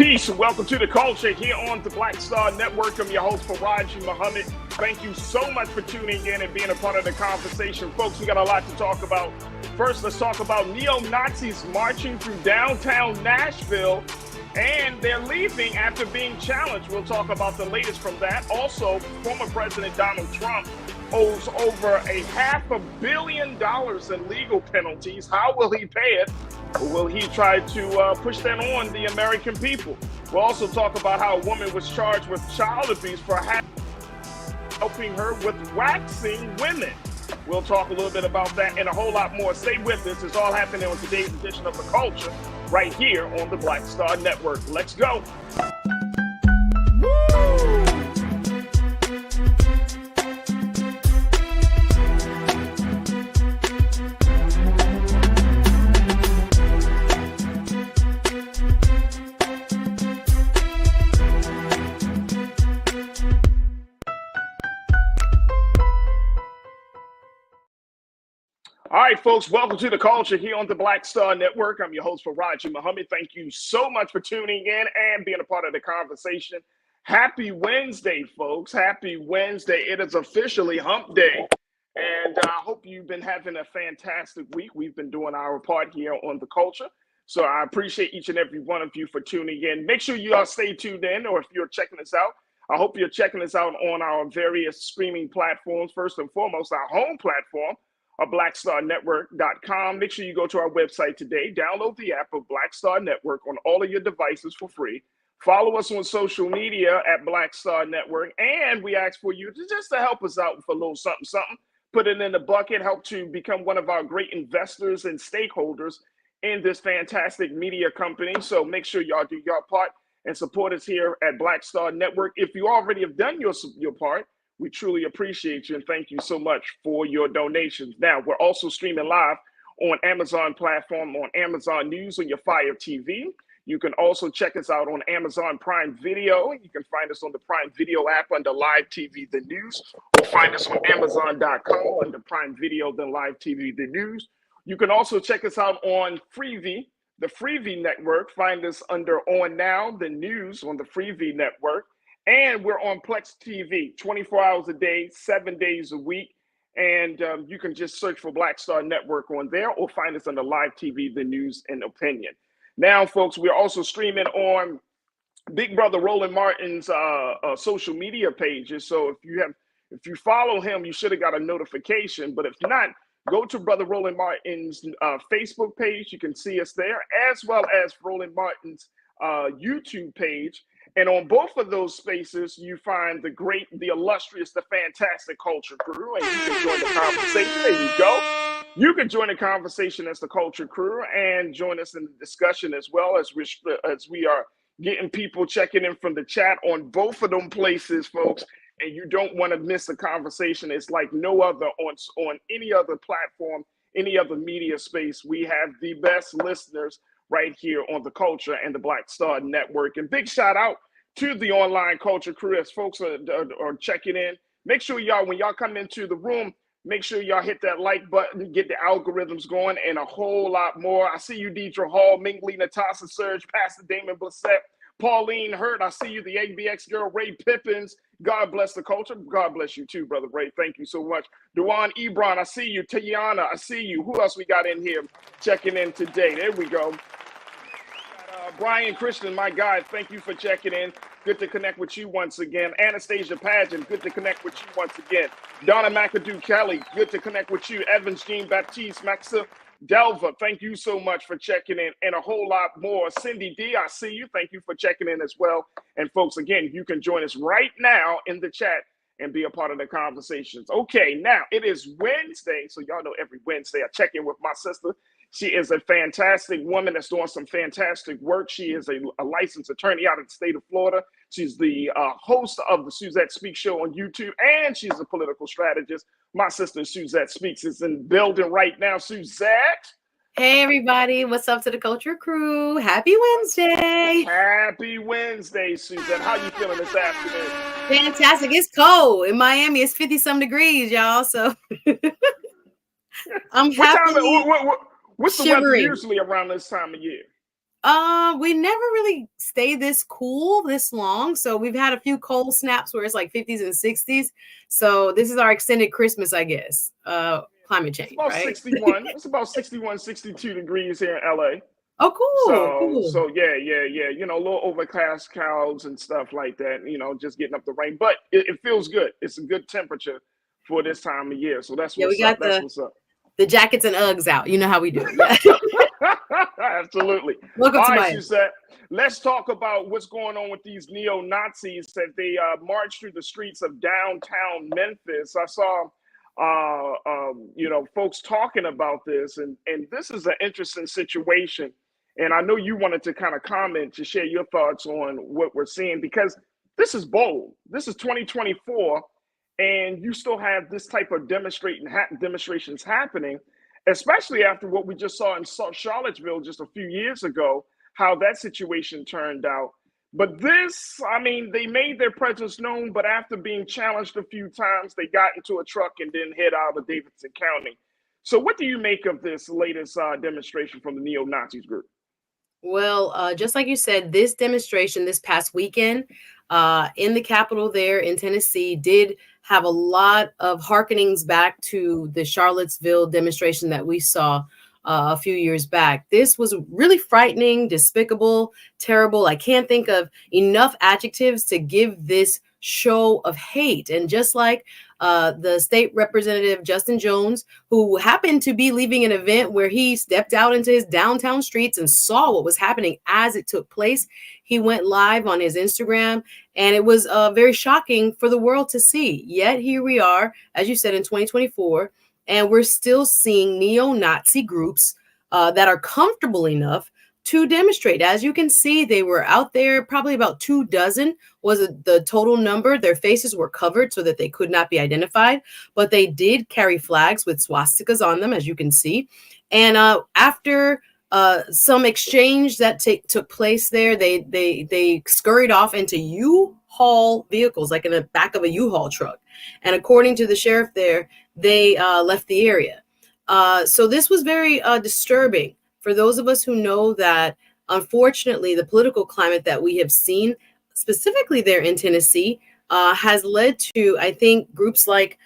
Peace and welcome to the culture here on the Black Star Network. I'm your host, Farajii Muhammad. Thank you so much for tuning in and being a part of the conversation. Folks, we got a lot to talk about. First, let's talk about neo-Nazis marching through downtown Nashville, and they're leaving after being challenged. We'll talk about the latest from that. Also, former President Donald Trump owes over $500 million in legal penalties. How will he pay it? Or will he try to push that on the American people? We'll also talk about how a woman was charged with child abuse for helping her with waxing women. We'll talk a little bit about that and a whole lot more. Stay with us. It's all happening on today's edition of The Culture right here on the Black Star Network. Let's go. All right, folks, welcome to the culture here on the Black Star Network. I'm your host, Farajii Muhammad. Thank you so much for tuning in and being a part of the conversation. Happy Wednesday, folks. Happy Wednesday. It is officially hump day. And I hope you've been having a fantastic week. We've been doing our part here on the culture. So I appreciate each and every one of you for tuning in. Make sure you all stay tuned in, or if you're checking us out, I hope you're checking us out on our various streaming platforms. First and foremost, our home platform, blackstarnetwork.com. Make sure you go to our website today. Download the app of Black Star Network on all of your devices for free. Follow us on social media at Black Star Network. And we ask for you to help us out with a little something. Put it in the bucket. Help to become one of our great investors and stakeholders in this fantastic media company. So make sure y'all do your part and support us here at Black Star Network. If you already have done your part, we truly appreciate you and thank you so much for your donations. Now, we're also streaming live on Amazon platform, on Amazon News, on your Fire TV. You can also check us out on Amazon Prime Video. You can find us on the Prime Video app under Live TV, The News, or find us on Amazon.com under Prime Video, then Live TV, The News. You can also check us out on Freevee, the Freevee network. Find us under On Now, The News on the Freevee network. And we're on Plex TV 24 hours a day, 7 days a week. And you can just search for Black Star Network on there or find us on the Live TV, The News and Opinion. Now, folks, we're also streaming on Big Brother Roland Martin's social media pages. So if you follow him, you should have got a notification. But if not, go to Brother Roland Martin's Facebook page. You can see us there, as well as Roland Martin's YouTube page. And on both of those spaces, you find the great, the illustrious, the fantastic Culture Crew, and you can join the conversation. There you go. You can join the conversation as the Culture Crew and join us in the discussion as well, as we are getting people checking in from the chat on both of them places, folks. And you don't want to miss the conversation. It's like no other on any other platform, any other media space. We have the best listeners right here on the Culture and the Black Star Network. And big shout out to the online Culture Crew as folks are checking in. Make sure y'all, when y'all come into the room, make sure y'all hit that like button, get the algorithms going, and a whole lot more. I see you, Deidre Hall, Mingley, Natasha Surge, Pastor Damon Blissett, Pauline Hurt. I see you, the ABX girl, Ray Pippins. God bless the culture. God bless you too, Brother Ray. Thank you so much. Duan Ebron, I see you. Tiana, I see you. Who else we got in here checking in today? There we go. Brian Christian, my guy, thank you for checking in. Good to connect with you once again. Anastasia Pageant, good to connect with you once again. Donna McAdoo Kelly, good to connect with you. Evans Jean Baptiste, Maxa Delva, thank you so much for checking in, and a whole lot more. Cindy D, I see you. Thank you for checking in as well. And folks, again, you can join us right now in the chat and be a part of the conversations. Okay, now it is Wednesday, so y'all know every Wednesday I check in with my sister. She is a fantastic woman that's doing some fantastic work. She is a licensed attorney out of the state of Florida. She's the host of the Suzette Speaks show on YouTube, and she's a political strategist. My sister Suzette Speaks is in the building right now. Suzette. Hey, everybody. What's up to the Culture Crew? Happy Wednesday. Happy Wednesday, Suzette. How you feeling this afternoon? Fantastic. It's cold. In Miami, it's 50-some degrees, y'all. So I'm happy. What's the weather usually around this time of year? We never really stay this cool this long. So we've had a few cold snaps where it's like 50s and 60s. So this is our extended Christmas, I guess. Climate It's change, about right? 61. It's about 61, 62 degrees here in LA. Oh, cool, cool. So yeah. You know, a little overcast clouds and stuff like that. You know, just getting up the rain, but it feels good. It's a good temperature for this time of year. So that's Yeah, we what's up. got That's what's up. the jackets and Uggs out. You know how we do. Yeah. Absolutely. Welcome All to right, my. Suzette. Let's talk about what's going on with these neo Nazis that they marched through the streets of downtown Memphis. I saw, you know, folks talking about this, and this is an interesting situation. And I know you wanted to kind of comment to share your thoughts on what we're seeing because this is bold. This is 2024, and you still have this type of demonstrations happening, especially after what we just saw in Charlottesville just a few years ago, how that situation turned out. But this, I mean, they made their presence known, but after being challenged a few times, they got into a truck and then head out of Davidson County. So, what do you make of this latest demonstration from the neo Nazis group? Well, just like you said, this demonstration this past weekend in the Capitol there in Tennessee did have a lot of hearkenings back to the Charlottesville demonstration that we saw a few years back. This was really frightening, despicable, terrible. I can't think of enough adjectives to give this show of hate. And just like the state representative Justin Jones, who happened to be leaving an event where he stepped out into his downtown streets and saw what was happening as it took place. He went live on his Instagram, and it was very shocking for the world to see. Yet here we are, as you said, in 2024, and we're still seeing neo-Nazi groups that are comfortable enough to demonstrate. As you can see, they were out there, probably about 24 was the total number. Their faces were covered so that they could not be identified, but they did carry flags with swastikas on them, as you can see. And after some exchange that took place there, they scurried off into U-Haul vehicles, like in the back of a U-Haul truck. And according to the sheriff there, they left the area. So this was very disturbing for those of us who know that, unfortunately, the political climate that we have seen, specifically there in Tennessee, has led to, I think, groups like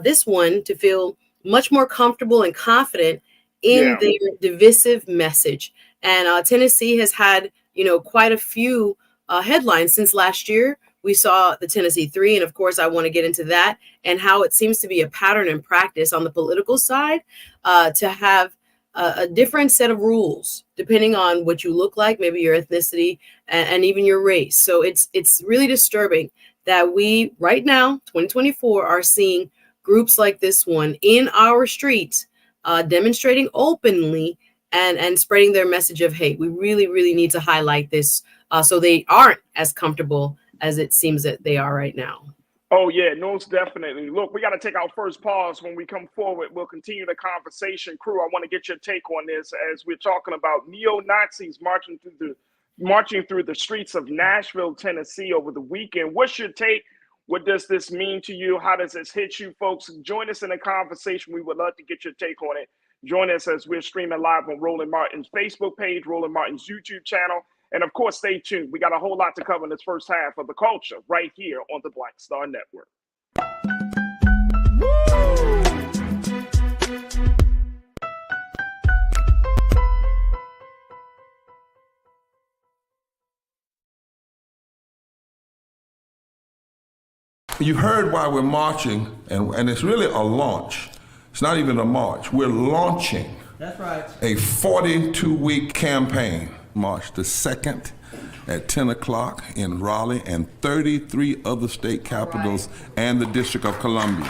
this one to feel much more comfortable and confident in their divisive message. And Tennessee has had, you know, quite a few headlines since last year. We saw the Tennessee 3, and of course, I want to get into that and how it seems to be a pattern and practice on the political side to have a different set of rules depending on what you look like, maybe your ethnicity, and even your race. So it's really disturbing that we right now, 2024, are seeing groups like this one in our streets demonstrating openly and spreading their message of hate. We really, really need to highlight this so they aren't as comfortable as it seems that they are right now. Oh, yeah, most definitely. Look, we got to take our first pause. When we come forward, we'll continue the conversation. Crew, I want to get your take on this as we're talking about neo-Nazis marching through the streets of Nashville, Tennessee over the weekend. What's your take? What does this mean to you? How does this hit you, folks? Join us in the conversation. We would love to get your take on it. Join us as we're streaming live on Roland Martin's Facebook page, Roland Martin's YouTube channel. And of course, stay tuned. We got a whole lot to cover in this first half of The Culture right here on the Black Star Network. You heard why we're marching, and it's really a launch. It's not even a march. We're launching. That's right. A 42-week campaign. March the 2nd at 10 o'clock in Raleigh and 33 other state capitals and the District of Columbia.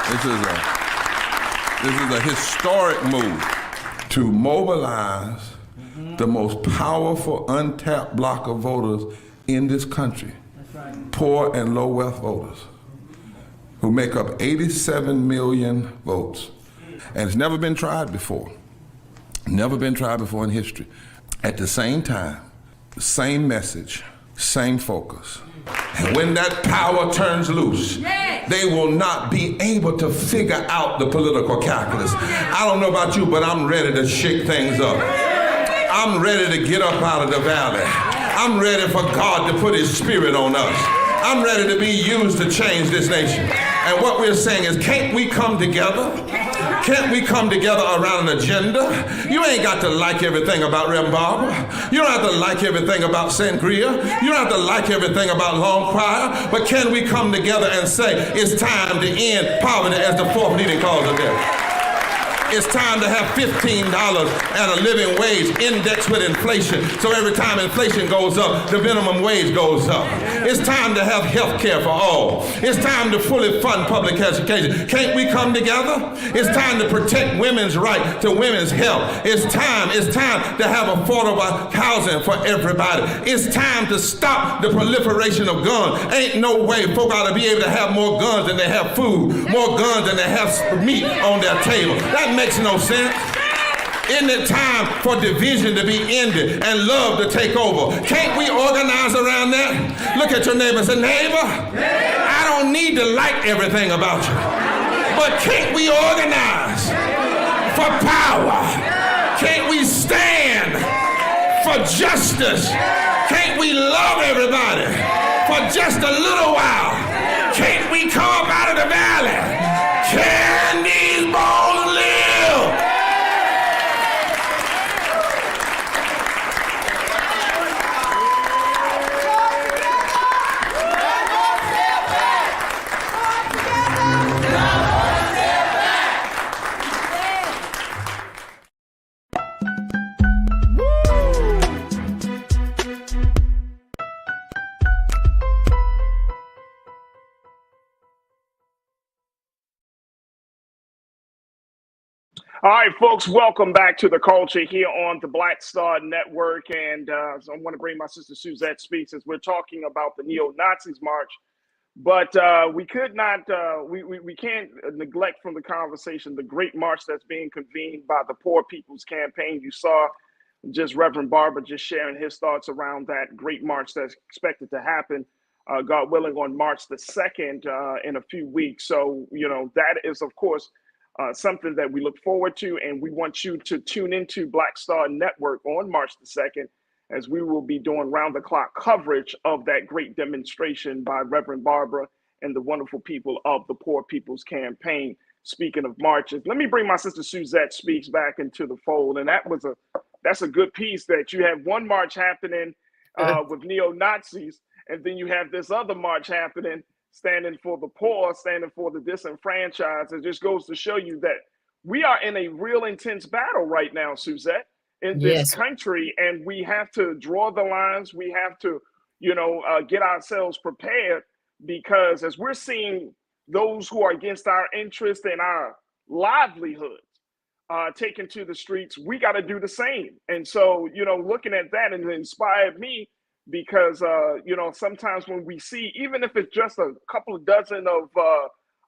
This is a historic move to mobilize the most powerful untapped block of voters in this country. That's right. Poor and low wealth voters who make up 87 million votes. And it's never been tried before. Never been tried before in history. At the same time, same message, same focus. And when that power turns loose, they will not be able to figure out the political calculus. I don't know about you, but I'm ready to shake things up. I'm ready to get up out of the valley. I'm ready for God to put his spirit on us. I'm ready to be used to change this nation. And what we're saying is, can't we come together? Can't we come together around an agenda? You ain't got to like everything about Reverend Barbara. You don't have to like everything about Sangria. You don't have to like everything about Long Choir. But can we come together and say, it's time to end poverty as the fourth leading cause of death? It's time to have $15 and a living wage indexed with inflation. So every time inflation goes up, the minimum wage goes up. It's time to have health care for all. It's time to fully fund public education. Can't we come together? It's time to protect women's right to women's health. It's time to have affordable housing for everybody. It's time to stop the proliferation of guns. Ain't no way folk ought to be able to have more guns than they have food, more guns than they have meat on their table. That makes no sense. Isn't it time for division to be ended and love to take over? Can't we organize around that? Look at your neighbor and say, neighbor, I don't need to like everything about you, but can't we organize for power? Can't we stand for justice? Can't we love everybody for just a little while? Can't we come up out of the valley? Can these bones live? All right, folks, welcome back to The Culture here on the Black Star Network. And so I want to bring my sister Suzette Speaks as we're talking about the neo-Nazis march. But we could not, we can't neglect from the conversation the great march that's being convened by the Poor People's Campaign. You saw just Reverend Barber just sharing his thoughts around that great march that's expected to happen, God willing, on March the 2nd in a few weeks. So, you know, that is, of course, something that we look forward to, and we want you to tune into Black Star Network on March the 2nd, as we will be doing round-the-clock coverage of that great demonstration by Reverend Barbara and the wonderful people of the Poor People's Campaign. Speaking of marches, let me bring my sister Suzette Speaks back into the fold, and that's a good piece that you have one march happening with neo-Nazis, and then you have this other march happening standing for the poor, standing for the disenfranchised. It just goes to show you that we are in a real intense battle right now, Suzette, in this country, and we have to draw the lines. We have to, get ourselves prepared, because as we're seeing those who are against our interests and our livelihoods taken to the streets, we got to do the same. And so, looking at that, and it inspired me, because sometimes when we see, even if it's just a couple of dozen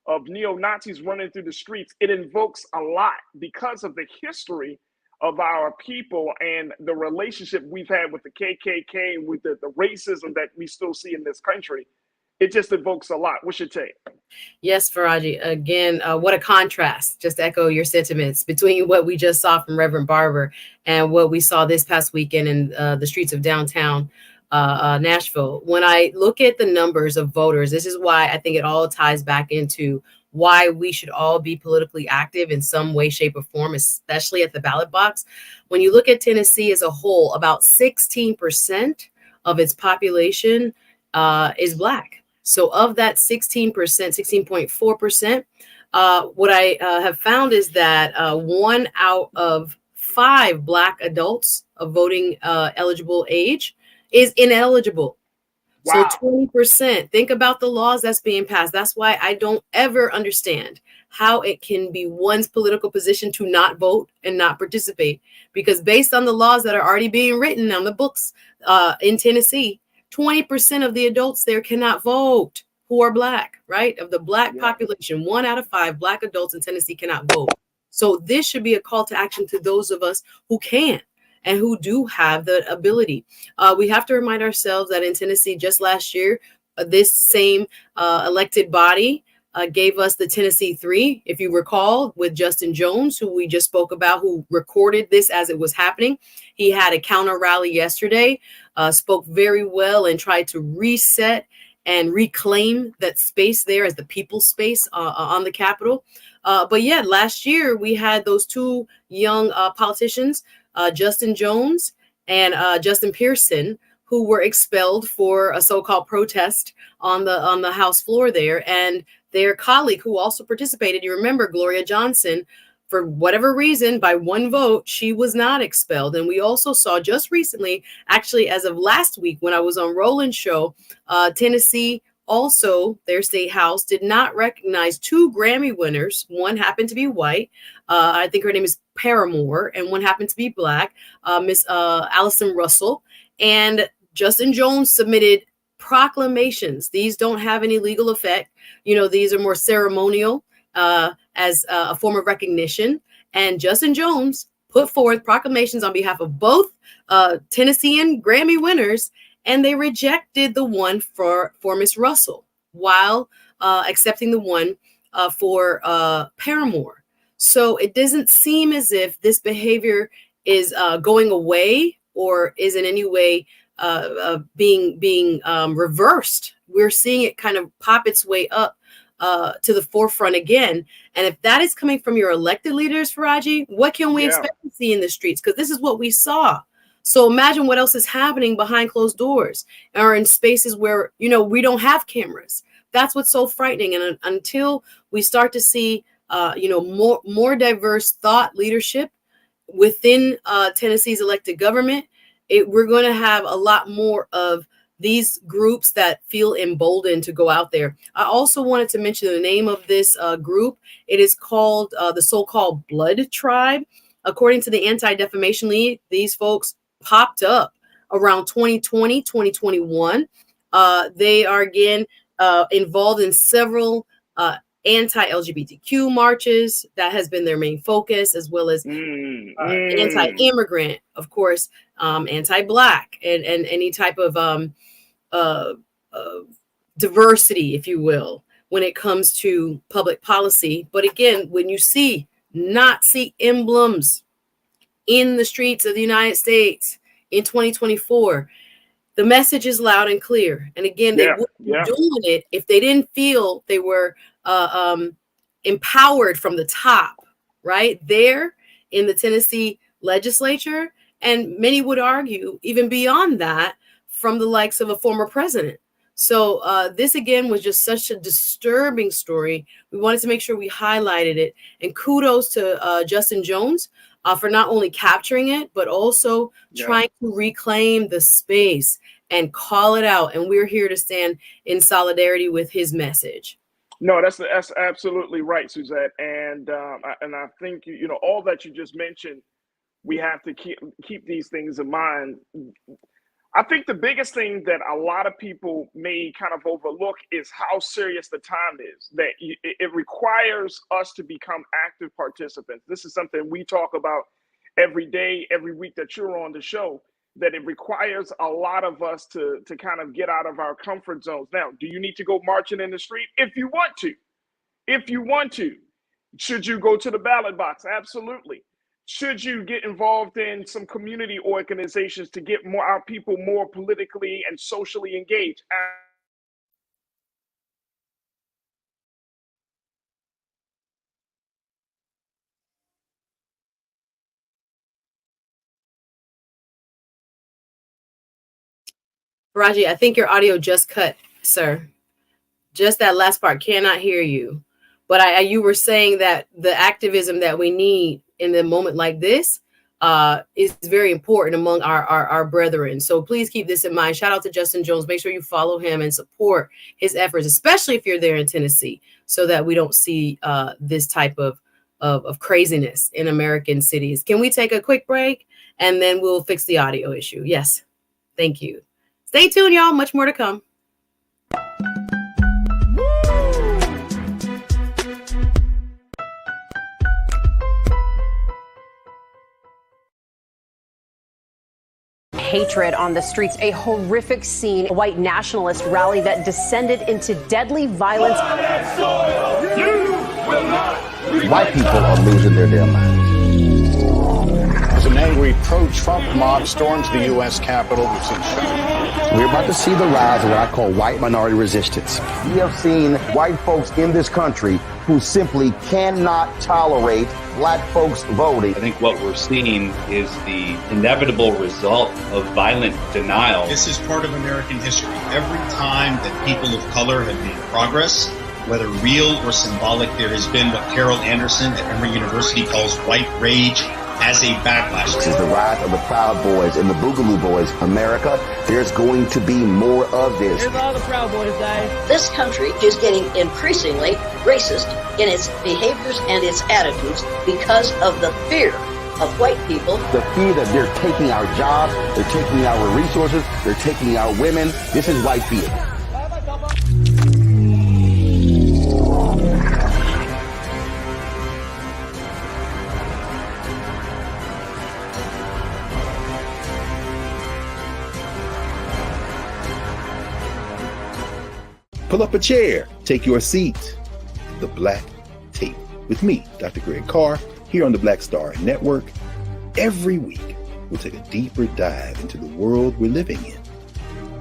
of neo-Nazis running through the streets, it invokes a lot because of the history of our people and the relationship we've had with the KKK and with the racism that we still see in this country. It just evokes a lot. What's your take? Yes, Farajii. Again, what a contrast, just to echo your sentiments, between what we just saw from Reverend Barber and what we saw this past weekend in the streets of downtown Nashville. When I look at the numbers of voters, this is why I think it all ties back into why we should all be politically active in some way, shape, or form, especially at the ballot box. When you look at Tennessee as a whole, about 16% of its population is Black. So of that 16%, 16.4%, what I have found is that 1 out of 5 Black adults of voting eligible age is ineligible. Wow. So 20%. Think about the laws that's being passed. That's why I don't ever understand how it can be one's political position to not vote and not participate. Because based on the laws that are already being written on the books in Tennessee, 20% of the adults there cannot vote who are Black, right? Of the Black population, 1 out of 5 Black adults in Tennessee cannot vote. So this should be a call to action to those of us who can and who do have the ability. We have to remind ourselves that in Tennessee, just last year, this same elected body gave us the Tennessee 3, if you recall, with Justin Jones, who we just spoke about, who recorded this as it was happening. He had a counter rally yesterday, spoke very well and tried to reset and reclaim that space there as the people's space on the Capitol. But yeah, last year we had those two young politicians, Justin Jones and Justin Pearson, who were expelled for a so-called protest on the House floor there. And their colleague who also participated, you remember Gloria Johnson, for whatever reason, by one vote, she was not expelled. And we also saw just recently, actually, as of last week, when I was on Roland's show, Tennessee also, their state house did not recognize two Grammy winners. One happened to be white. I think her name is Paramore, and one happened to be black, Miss Allison Russell. And Justin Jones submitted proclamations. These don't have any legal effect. These are more ceremonial as a form of recognition. And Justin Jones put forth proclamations on behalf of both Tennessean Grammy winners, and they rejected the one for Miss Russell while accepting the one for Paramore. So it doesn't seem as if this behavior is going away or is in any way being reversed. We're seeing it kind of pop its way up to the forefront again. And if that is coming from your elected leaders, Farajii, what can we expect to see in the streets? Because this is what we saw. So imagine what else is happening behind closed doors or in spaces where, we don't have cameras. That's what's so frightening. And until we start to see, more diverse thought leadership within Tennessee's elected government, we're going to have a lot more of these groups that feel emboldened to go out there. I also wanted to mention the name of this group. It is called the so-called Blood Tribe. According to the Anti-Defamation League, these folks popped up around 2020, 2021. They are, again, involved in several anti-LGBTQ marches. That has been their main focus, as well as anti-immigrant, of course, anti-Black, and any type of diversity, if you will, when it comes to public policy. But again, when you see Nazi emblems in the streets of the United States in 2024, the message is loud and clear. And again, they wouldn't be doing it if they didn't feel they were empowered from the top, right there in the Tennessee legislature. And many would argue even beyond that, from the likes of a former president. So this, again, was just such a disturbing story. We wanted to make sure we highlighted it. And kudos to Justin Jones for not only capturing it, but also trying to reclaim the space and call it out. And we're here to stand in solidarity with his message. No, that's absolutely right, Suzette. And I think, all that you just mentioned, we have to keep these things in mind. I think the biggest thing that a lot of people may kind of overlook is how serious the time is, that it requires us to become active participants. This is something we talk about every day, every week that you're on the show, that it requires a lot of us to kind of get out of our comfort zones. Now, do you need to go marching in the street? If you want to. If you want to. Should you go to the ballot box? Absolutely. Should you get involved in some community organizations to get our people more politically and socially engaged? Farajii, I think your audio just cut, sir. Just that last part, cannot hear you. But you were saying that the activism that we need in a moment like this is very important among our brethren. So please keep this in mind. Shout out to Justin Jones. Make sure you follow him and support his efforts, especially if you're there in Tennessee, so that we don't see this type of craziness in American cities. Can we take a quick break and then we'll fix the audio issue? Yes. Thank you. Stay tuned, y'all. Much more to come. hatred on the streets. A horrific scene, a white nationalist rally that descended into deadly violence. White people are losing their damn minds. As an angry pro-Trump mob storms the U.S. Capitol, we've seen shootings. We're about to see the rise of what I call white minority resistance. We have seen white folks in this country who simply cannot tolerate black folks voting. I think what we're seeing is the inevitable result of violent denial. This is part of American history. Every time that people of color have made progress, whether real or symbolic, there has been what Carol Anderson at Emory University calls white rage as a backlash. This is the rise of the Proud Boys and the Boogaloo Boys. America, there's going to be more of this. Here's all the Proud Boys, guys. This country is getting increasingly racist in its behaviors and its attitudes because of the fear of white people. The fear that they're taking our jobs, they're taking our resources, they're taking our women. This is white fear. Pull up a chair, take your seat. The Black Tape with me, Dr. Greg Carr, here on the Black Star Network. Every week, we'll take a deeper dive into the world we're living in.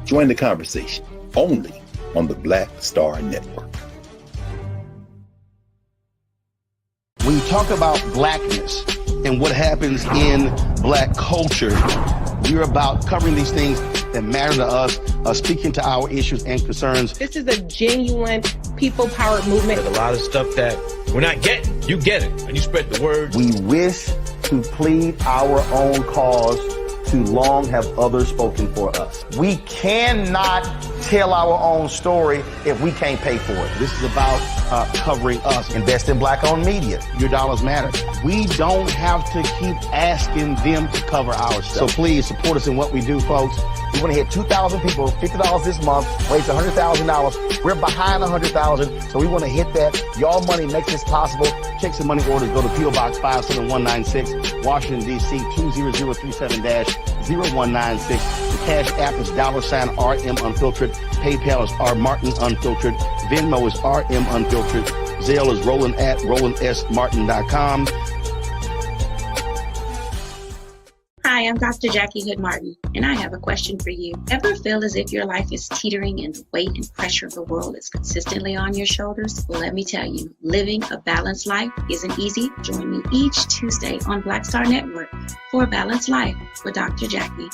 Join the conversation only on the Black Star Network. When you talk about blackness and what happens in black culture, we're about covering these things that matter to us, speaking to our issues and concerns. This is a genuine people-powered movement. There's a lot of stuff that we're not getting. You get it, and you spread the word. We wish to plead our own cause. Too long have others spoken for us. We cannot tell our own story if we can't pay for it. This is about covering us. Invest in black-owned media. Your dollars matter. We don't have to keep asking them to cover our stuff. So please support us in what we do, folks. We want to hit 2,000 people, $50 this month, raise $100,000. We're behind 100,000, so we want to hit that. Y'all money makes this possible. Checks and money orders go to P.O. Box 57196, Washington, D.C. 20037-0196. The Cash App is $RM Unfiltered. PayPal is R Martin Unfiltered. Venmo is RM Unfiltered. Zelle is Roland at RolandSMartin.com. Hi, I'm Dr. Jackie Hood Martin, and I have a question for you. Ever feel as if your life is teetering and the weight and pressure of the world is consistently on your shoulders? Well, let me tell you, living a balanced life isn't easy. Join me each Tuesday on Black Star Network for A Balanced Life with Dr. Jackie.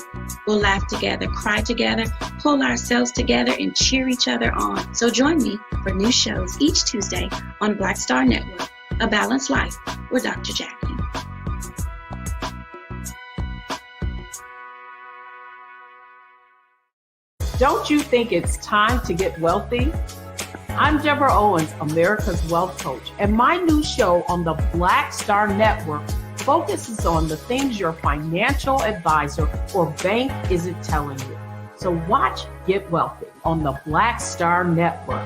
We'll laugh together, cry together, pull ourselves together, and cheer each other on. So join me for new shows each Tuesday on Black Star Network, A Balanced Life with Dr. Jackie. Don't you think it's time to get wealthy? I'm Deborah Owens, America's Wealth Coach, and my new show on the Black Star Network focuses on the things your financial advisor or bank isn't telling you. So watch Get Wealthy on the Black Star Network.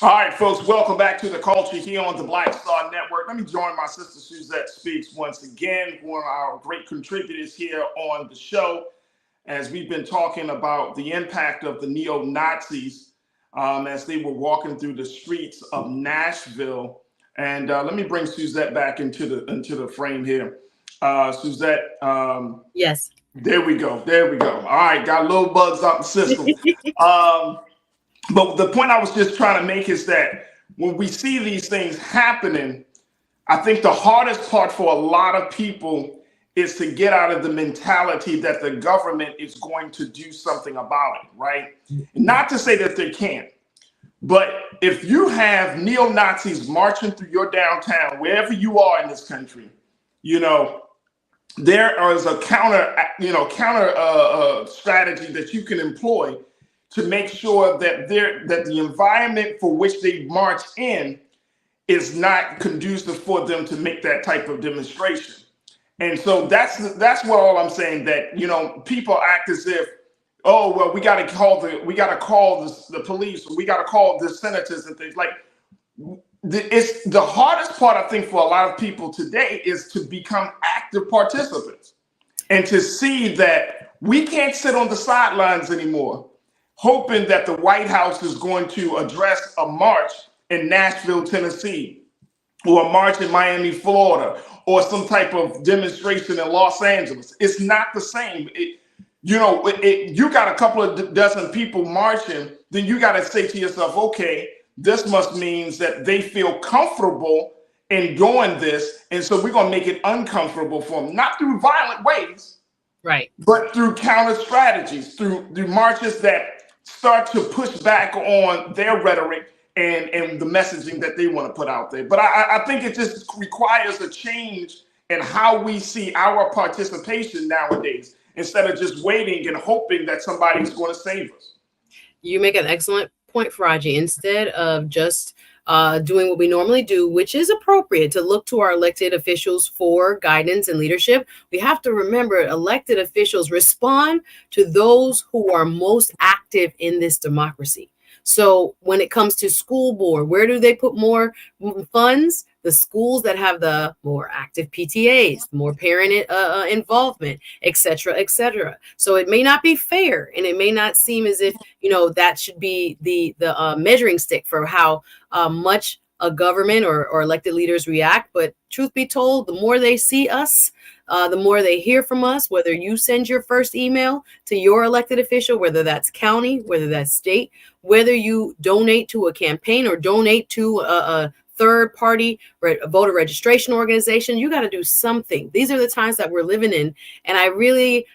All right, folks, welcome back to The Culture here on the Black Star Network. Let me join my sister Suzette Speaks once again, one of our great contributors here on the show, as we've been talking about the impact of the neo-Nazis as they were walking through the streets of Nashville. And let me bring Suzette back into the frame here. Suzette. Yes. There we go. There we go. All right, got a little bugs out the system. But the point I was just trying to make is that when we see these things happening, I think the hardest part for a lot of people is to get out of the mentality that the government is going to do something about it, right? Not to say that they can't, but if you have neo-Nazis marching through your downtown, wherever you are in this country, you know, there is a counter strategy that you can employ to make sure that the environment for which they march in is not conducive for them to make that type of demonstration. And so that's what all I'm saying, that, you know, people act as if, oh, well, we got to call the police, or we got to call the senators and things like. It's the hardest part, I think, for a lot of people today is to become active participants and to see that we can't sit on the sidelines anymore, hoping that the White House is going to address a march in Nashville, Tennessee, or a march in Miami, Florida, or some type of demonstration in Los Angeles. It's not the same. You got a couple of dozen people marching, then you got to say to yourself, okay, this must means that they feel comfortable in doing this, and so we're going to make it uncomfortable for them, not through violent ways, right, but through counter strategies, through marches that start to push back on their rhetoric and the messaging that they want to put out there. But I think it just requires a change in how we see our participation nowadays, instead of just waiting and hoping that somebody's going to save us. You make an excellent point, Farajii. Instead of just doing what we normally do, which is appropriate, to look to our elected officials for guidance and leadership, we have to remember elected officials respond to those who are most active in this democracy. So when it comes to school board, where do they put more funds? The schools that have the more active PTAs, more parent involvement, et cetera, et cetera. So it may not be fair, and it may not seem as if, you know, that should be the measuring stick for how much a government or elected leaders react. But truth be told, the more they see us, the more they hear from us, whether you send your first email to your elected official, whether that's county, whether that's state, whether you donate to a campaign or donate to a third party voter registration organization, you got to do something. These are the times that we're living in. And I really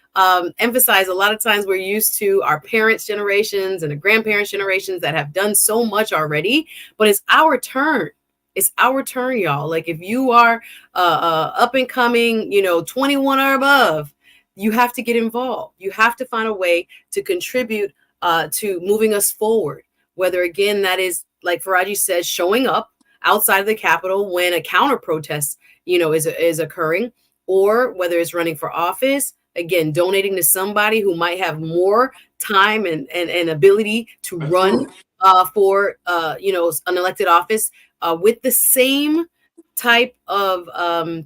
emphasize, a lot of times we're used to our parents' generations and the grandparents' generations that have done so much already, but it's our turn. It's our turn, y'all. Like, if you are up and coming, 21 or above, you have to get involved. You have to find a way to contribute to moving us forward. Whether, again, that is, like Farajii says, showing up outside of the Capitol when a counter protest, is occurring, or whether it's running for office, again, donating to somebody who might have more time and ability to run for, an elected office with the same type of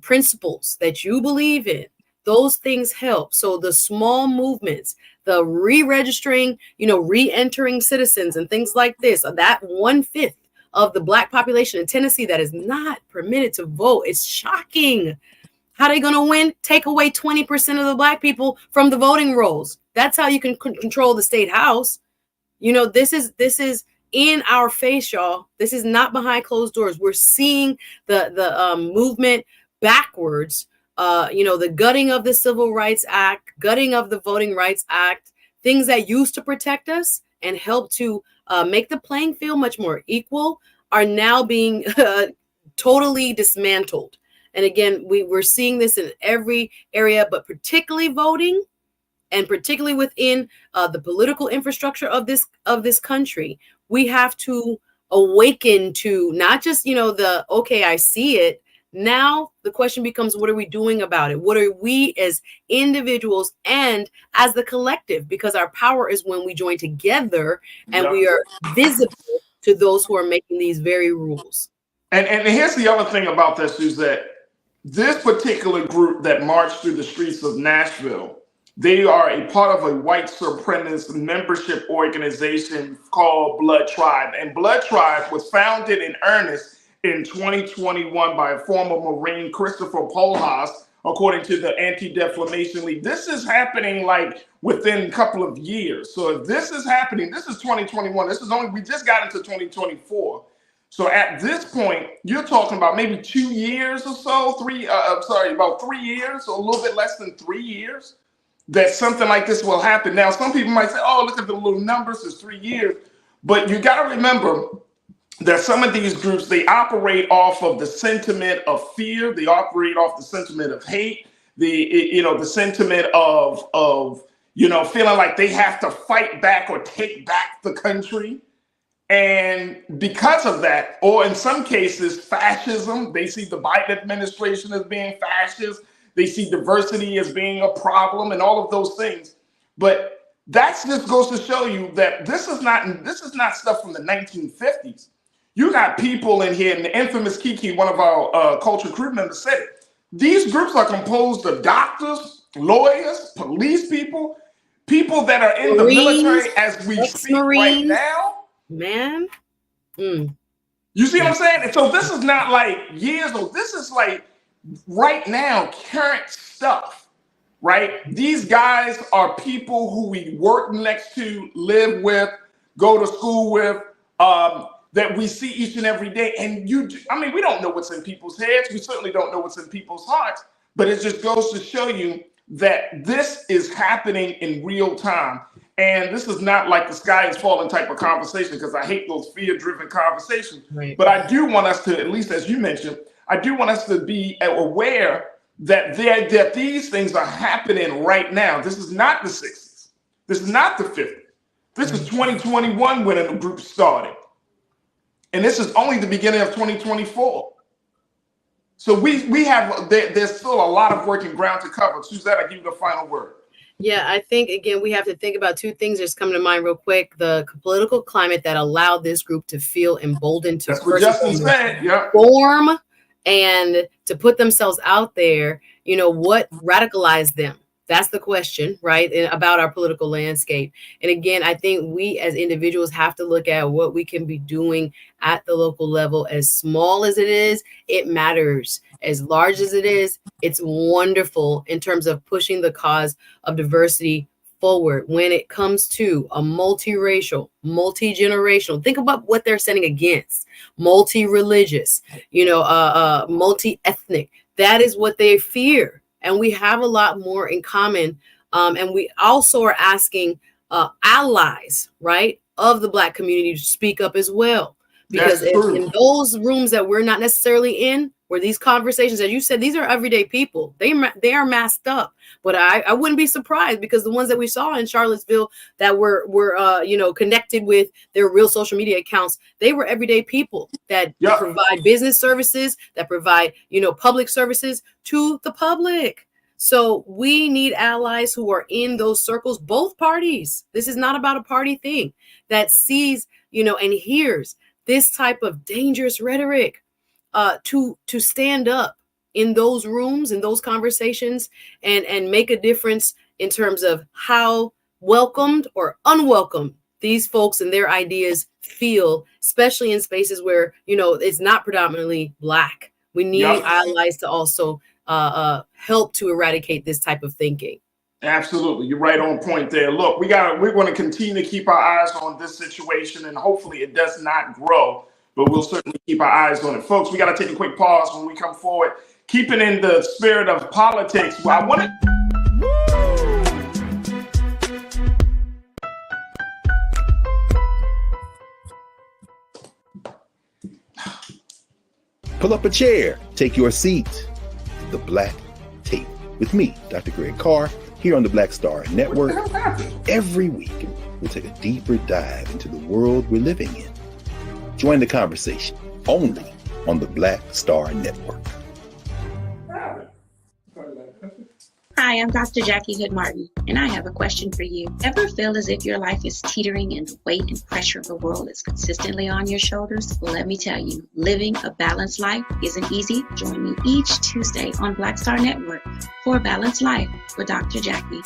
principles that you believe in. Those things help. So the small movements, the re-registering, re-entering citizens and things like this, that 1/5 of the Black population in Tennessee that is not permitted to vote. It's shocking. How are they going to win? Take away 20% of the Black people from the voting rolls. That's how you can control the state house. This is in our face, y'all. This is not behind closed doors. We're seeing the movement backwards. The gutting of the Civil Rights Act, gutting of the Voting Rights Act, things that used to protect us and help to make the playing field much more equal, are now being totally dismantled. And again, we're seeing this in every area, but particularly voting, and particularly within the political infrastructure of this country. We have to awaken to not just, okay, I see it. Now the question becomes, what are we doing about it? What are we as individuals and as the collective? Because our power is when we join together and we are visible to those who are making these very rules. And here's the other thing about this, is that this particular group that marched through the streets of Nashville, they are a part of a white supremacist membership organization called Blood Tribe. And Blood Tribe was founded in earnest in 2021 by a former Marine, Christopher Polhas, according to the Anti-Defamation League. This is happening like within a couple of years. So if this is happening, this is 2021. We just got into 2024. So at this point, you're talking about maybe 2 years or so, about 3 years, or a little bit less than 3 years, that something like this will happen. Now, some people might say, oh, look at the little numbers, it's 3 years. But you got to remember that some of these groups, they operate off of the sentiment of fear. They operate off the sentiment of hate, the sentiment of feeling like they have to fight back or take back the country. And because of that, or in some cases, fascism, they see the Biden administration as being fascist. They see diversity as being a problem and all of those things. But that just goes to show you that this is not stuff from the 1950s. You got people in here, and the infamous Kiki, one of our culture crew members, said it. These groups are composed of doctors, lawyers, police people, people that are in Marines, the military as we speak right now. Man. You see what I'm saying? And so this is not like years old. This is like right now, current stuff, right? These guys are people who we work next to, live with, go to school with, that we see each and every day. And we don't know what's in people's heads. We certainly don't know what's in people's hearts, but it just goes to show you that this is happening in real time. And this is not like the sky is falling type of conversation, because I hate those fear-driven conversations. Right. But I do want us to, at least as you mentioned, I do want us to be aware that these things are happening right now. This is not the 60s. This is not the 50s. This is 2021 when the group started. And this is only the beginning of 2024. So there's still a lot of working ground to cover. Suzette, I give you the final word. Yeah, I think, again, we have to think about two things that's coming to mind real quick. The political climate that allowed this group to feel emboldened to form and to put themselves out there. What radicalized them? That's the question, right? About our political landscape. And again, I think we as individuals have to look at what we can be doing at the local level. As small as it is, it matters. As large as it is, it's wonderful in terms of pushing the cause of diversity forward when it comes to a multiracial, multi-generational. Think about what they're standing against. Multi-religious, multi-ethnic. That is what they fear. And we have a lot more in common. And we also are asking allies, right, of the Black community to speak up as well. Because in those rooms that we're not necessarily in, where these conversations, as you said, these are everyday people. They are masked up. But I wouldn't be surprised, because the ones that we saw in Charlottesville that were connected with their real social media accounts, they were everyday people that provide business services, that provide, public services to the public. So we need allies who are in those circles, both parties. This is not about a party thing, that sees, and hears this type of dangerous rhetoric, to stand up in those rooms, in those conversations, and make a difference in terms of how welcomed or unwelcome these folks and their ideas feel, especially in spaces where, it's not predominantly Black. We need allies to also help to eradicate this type of thinking. Absolutely. You're right on point there. Look, we're going to continue to keep our eyes on this situation, and hopefully it does not grow, but we'll certainly keep our eyes on it. Folks, we got to take a quick pause when we come forward. Keeping in the spirit of politics, I want to... Pull up a chair, take your seat. The Black Tape with me, Dr. Greg Carr, here on the Black Star Network. Every week, we'll take a deeper dive into the world we're living in. Join the conversation only on the Black Star Network. Hi, I'm Dr. Jackie Hood Martin, and I have a question for you. Ever feel as if your life is teetering and the weight and pressure of the world is consistently on your shoulders? Well, let me tell you, living a balanced life isn't easy. Join me each Tuesday on Black Star Network for A Balanced Life with Dr. Jackie.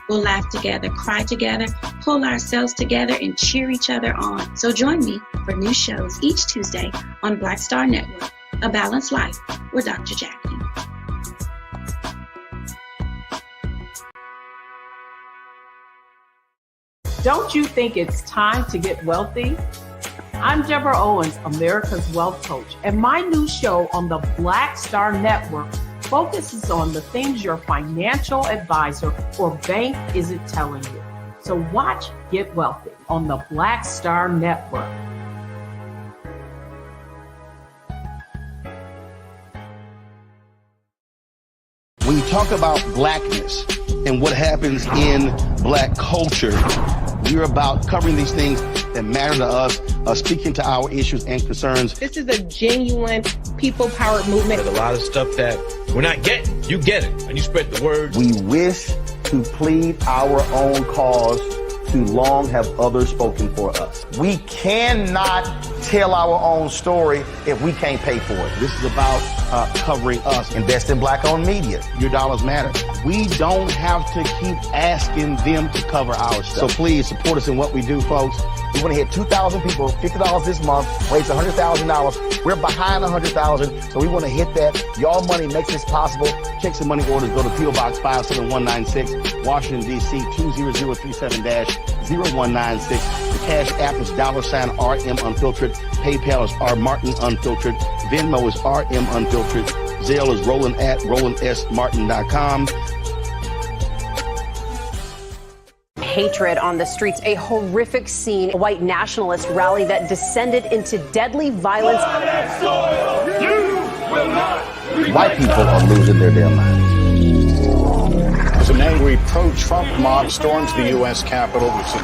We'll laugh together, cry together, pull ourselves together, and cheer each other on. So join me for new shows each Tuesday on Black Star Network, A Balanced Life with Dr. Jackie. Don't you think it's time to get wealthy? I'm Deborah Owens, America's Wealth Coach, and my new show on the Black Star Network focuses on the things your financial advisor or bank isn't telling you. So watch Get Wealthy on the Black Star Network. When you talk about blackness and what happens in Black culture, you're about covering these things that matter to us, speaking to our issues and concerns. This is a genuine people-powered movement. There's a lot of stuff that we're not getting. You get it, and you spread the word. We wish to plead our own cause. Too long have others spoken for us. We cannot tell our own story if we can't pay for it. This is about covering us. Invest in black-owned media. Your dollars matter. We don't have to keep asking them to cover our stuff. So please support us in what we do, folks. We want to hit 2,000 people, $50 this month, raise $100,000. We're behind 100,000, so we want to hit that. Y'all money makes this possible. Checks and money orders go to P.O. Box 57196, Washington, D.C. 20037-0196. The Cash App is $RM Unfiltered. PayPal is R Martin Unfiltered. Venmo is RM Unfiltered. Zelle is Roland at RolandSMartin.com. Hatred on the streets, a horrific scene, a white nationalist rally that descended into deadly violence. White people are losing their damn minds. As an angry pro-Trump mob storms the U.S. Capitol, we've seen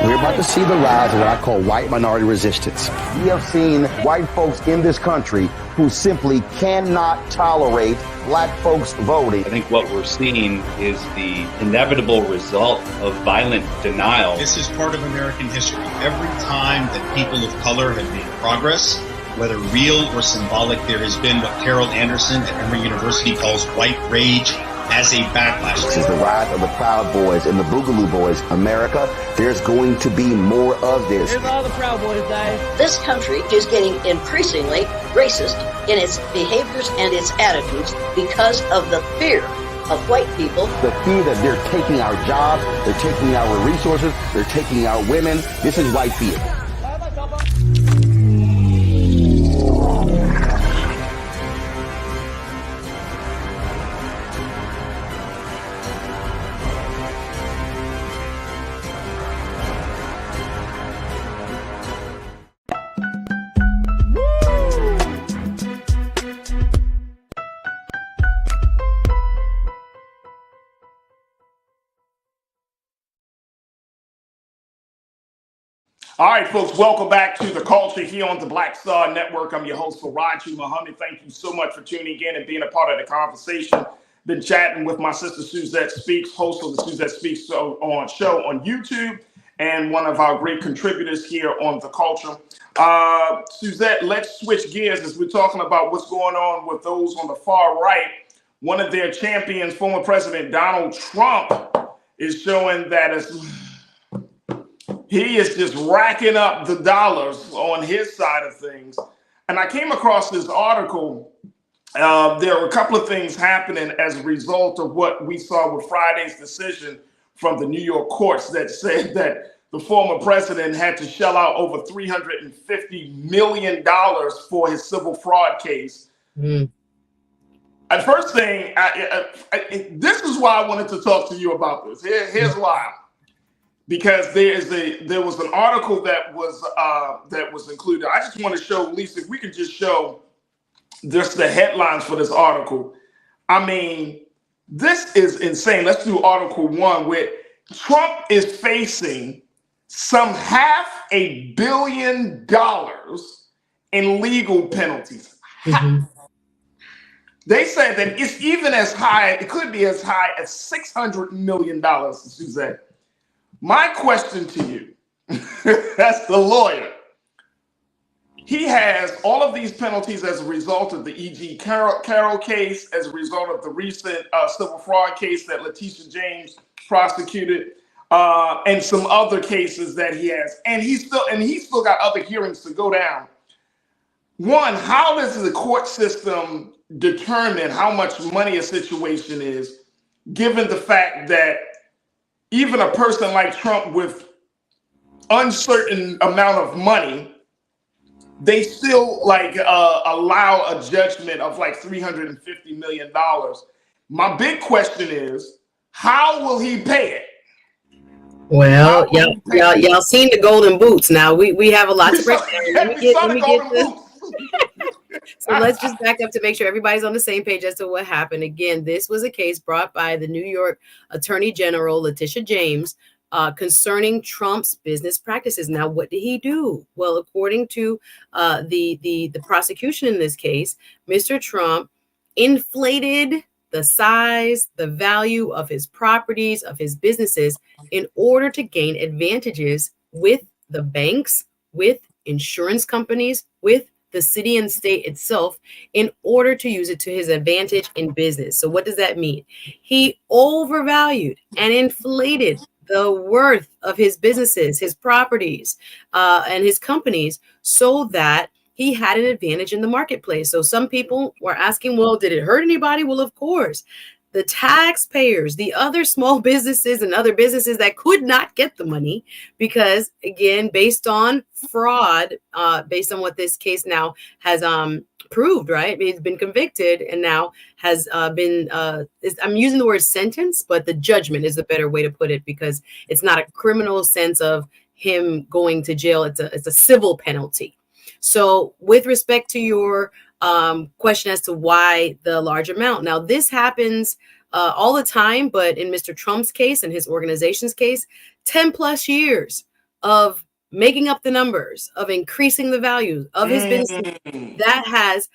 We're about to see the rise of what I call white minority resistance. We have seen white folks in this country who simply cannot tolerate black folks voting. I think what we're seeing is the inevitable result of violent denial. This is part of American history. Every time that people of color have made progress, whether real or symbolic, there has been what Carol Anderson at Emory University calls white rage as a backlash. This is the rise of the Proud Boys and the Boogaloo Boys. America, there's going to be more of this. Here's all the Proud Boys, guys. This country is getting increasingly racist in its behaviors and its attitudes because of the fear of white people. The fear that they're taking our jobs, they're taking our resources, they're taking our women. This is white fear. All right, folks, welcome back to The Culture here on the Black Star Network. I'm your host, Farajii Muhammad. Thank you so much for tuning in and being a part of the conversation. Been chatting with my sister, Suzette Speaks, host of the Suzette Speaks show on YouTube, and one of our great contributors here on The Culture. Suzette, let's switch gears as we're talking about what's going on with those on the far right. One of their champions, former President Donald Trump, is showing that he is just racking up the dollars on his side of things. And I came across this article. There are a couple of things happening as a result of what we saw with Friday's decision from the New York courts that said that the former president had to shell out over $350 million for his civil fraud case. And first thing, this is why I wanted to talk to you about this. Here's why. Because there was an article that was included. I just want to show, Lisa, if we could just show just the headlines for this article. I mean, this is insane. Let's do Article 1, where Trump is facing some $500 million in legal penalties. Mm-hmm. They said that it's even as high, it could be as high as $600 million, Suzette. My question to you, as the lawyer, he has all of these penalties as a result of the E.G. Carroll case, as a result of the recent civil fraud case that Letitia James prosecuted, and some other cases that he has. And he's still got other hearings to go down. One, how does the court system determine how much money a situation is, given the fact that even a person like Trump with uncertain amount of money, they still allow a judgment of like $350 million. My big question is, how will he pay it? Well, y'all seen the golden boots. Now we have a lot to break down. Let me get this. So let's just back up to make sure everybody's on the same page as to what happened. Again, this was a case brought by the New York Attorney General, Letitia James, concerning Trump's business practices. Now, what did he do? Well, according to the prosecution in this case, Mr. Trump inflated the size, the value of his properties, of his businesses, in order to gain advantages with the banks, with insurance companies, with the city and state itself, in order to use it to his advantage in business. So what does that mean? He overvalued and inflated the worth of his businesses, his properties, and his companies, so that he had an advantage in the marketplace. So some people were asking, well, did it hurt anybody? Well, of course. The taxpayers, the other small businesses and other businesses that could not get the money, because again, based on fraud, based on what this case now has proved, right? He's been convicted and now has been, I'm using the word sentence, but the judgment is a better way to put it, because it's not a criminal sense of him going to jail. It's a civil penalty. So with respect to your question as to why the large amount, now this happens all the time, but in Mr. Trump's case and his organization's case, 10 plus years of making up the numbers, of increasing the value of his business, that has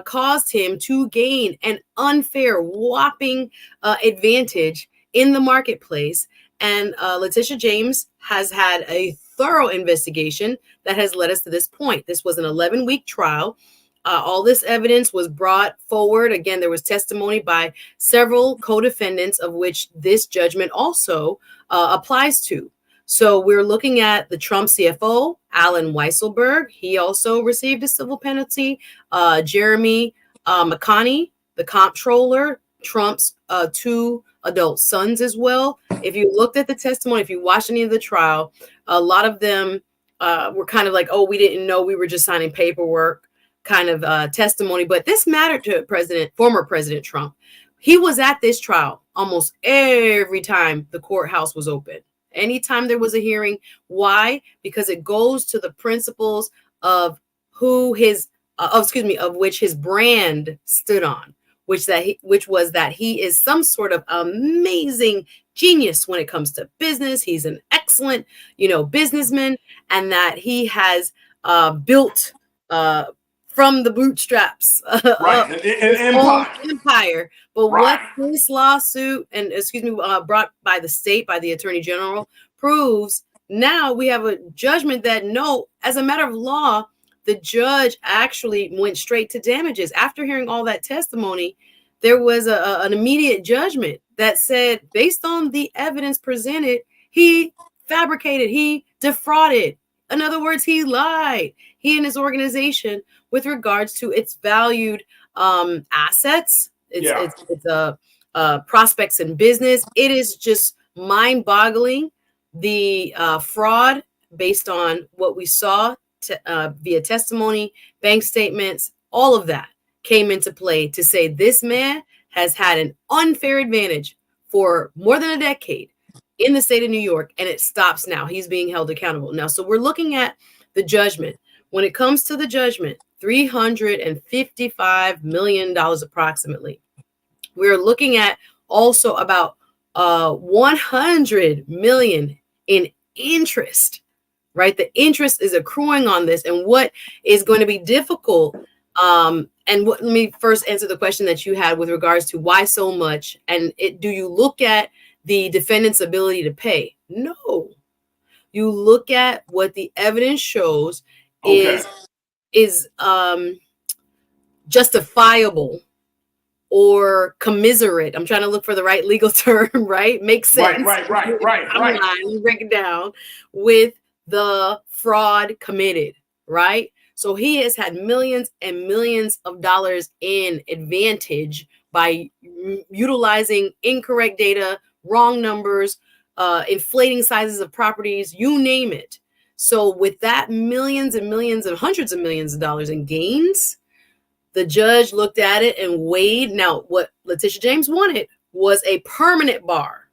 caused him to gain an unfair, whopping advantage in the marketplace. And Letitia James has had a thorough investigation that has led us to this point. This was an 11-week trial. All this evidence was brought forward. Again, there was testimony by several co-defendants, of which this judgment also applies to. So we're looking at the Trump CFO, Alan Weisselberg. He also received a civil penalty. Jeremy McConney, the comptroller, Trump's 2 adult sons as well. If you looked at the testimony, if you watched any of the trial, a lot of them were kind of like, oh, we didn't know, we were just signing paperwork kind of testimony. But this mattered to former President Trump. He was at this trial almost every time the courthouse was open. Anytime there was a hearing. Why? Because it goes to the principles of who his, of which his brand stood on, which was that he is some sort of amazing genius when it comes to business. He's an excellent, businessman, and that he has built from the bootstraps, an empire. But what this lawsuit and brought by the state, by the Attorney General, proves, now we have a judgment that no, as a matter of law, the judge actually went straight to damages. After hearing all that testimony, there was an immediate judgment that said, based on the evidence presented, he fabricated, he defrauded. In other words, he lied, he and his organization, with regards to its valued assets, its prospects in business. It is just mind-boggling, the fraud based on what we saw via testimony, bank statements, all of that came into play to say this man has had an unfair advantage for more than a decade in the state of New York, and it stops now. He's being held accountable now. So we're looking at the judgment. When it comes to the judgment, $355 million approximately. We're looking at also about 100 million in interest, right? The interest is accruing on this, and what is going to be difficult. Let me first answer the question that you had with regards to why so much, and do you look at the defendant's ability to pay? No, you look at what the evidence shows is justifiable or commiserate. I'm trying to look for the right legal term, right? Makes sense. Right. Break it down with the fraud committed, right? So he has had millions and millions of dollars in advantage by utilizing incorrect data, wrong numbers, inflating sizes of properties, you name it. So with that millions and millions and hundreds of millions of dollars in gains, the judge looked at it and weighed. Now, what Letitia James wanted was a permanent bar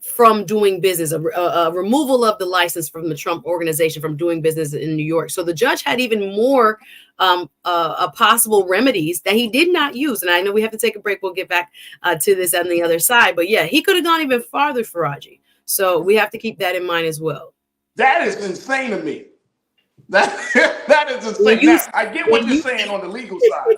from doing business, a removal of the license from the Trump organization from doing business in New York. So the judge had even more possible remedies that he did not use. And I know we have to take a break. We'll get back to this on the other side. But yeah, he could have gone even farther, Farajii. So we have to keep that in mind as well. That is insane to me. That is insane. Now, I get what you're saying on the legal side.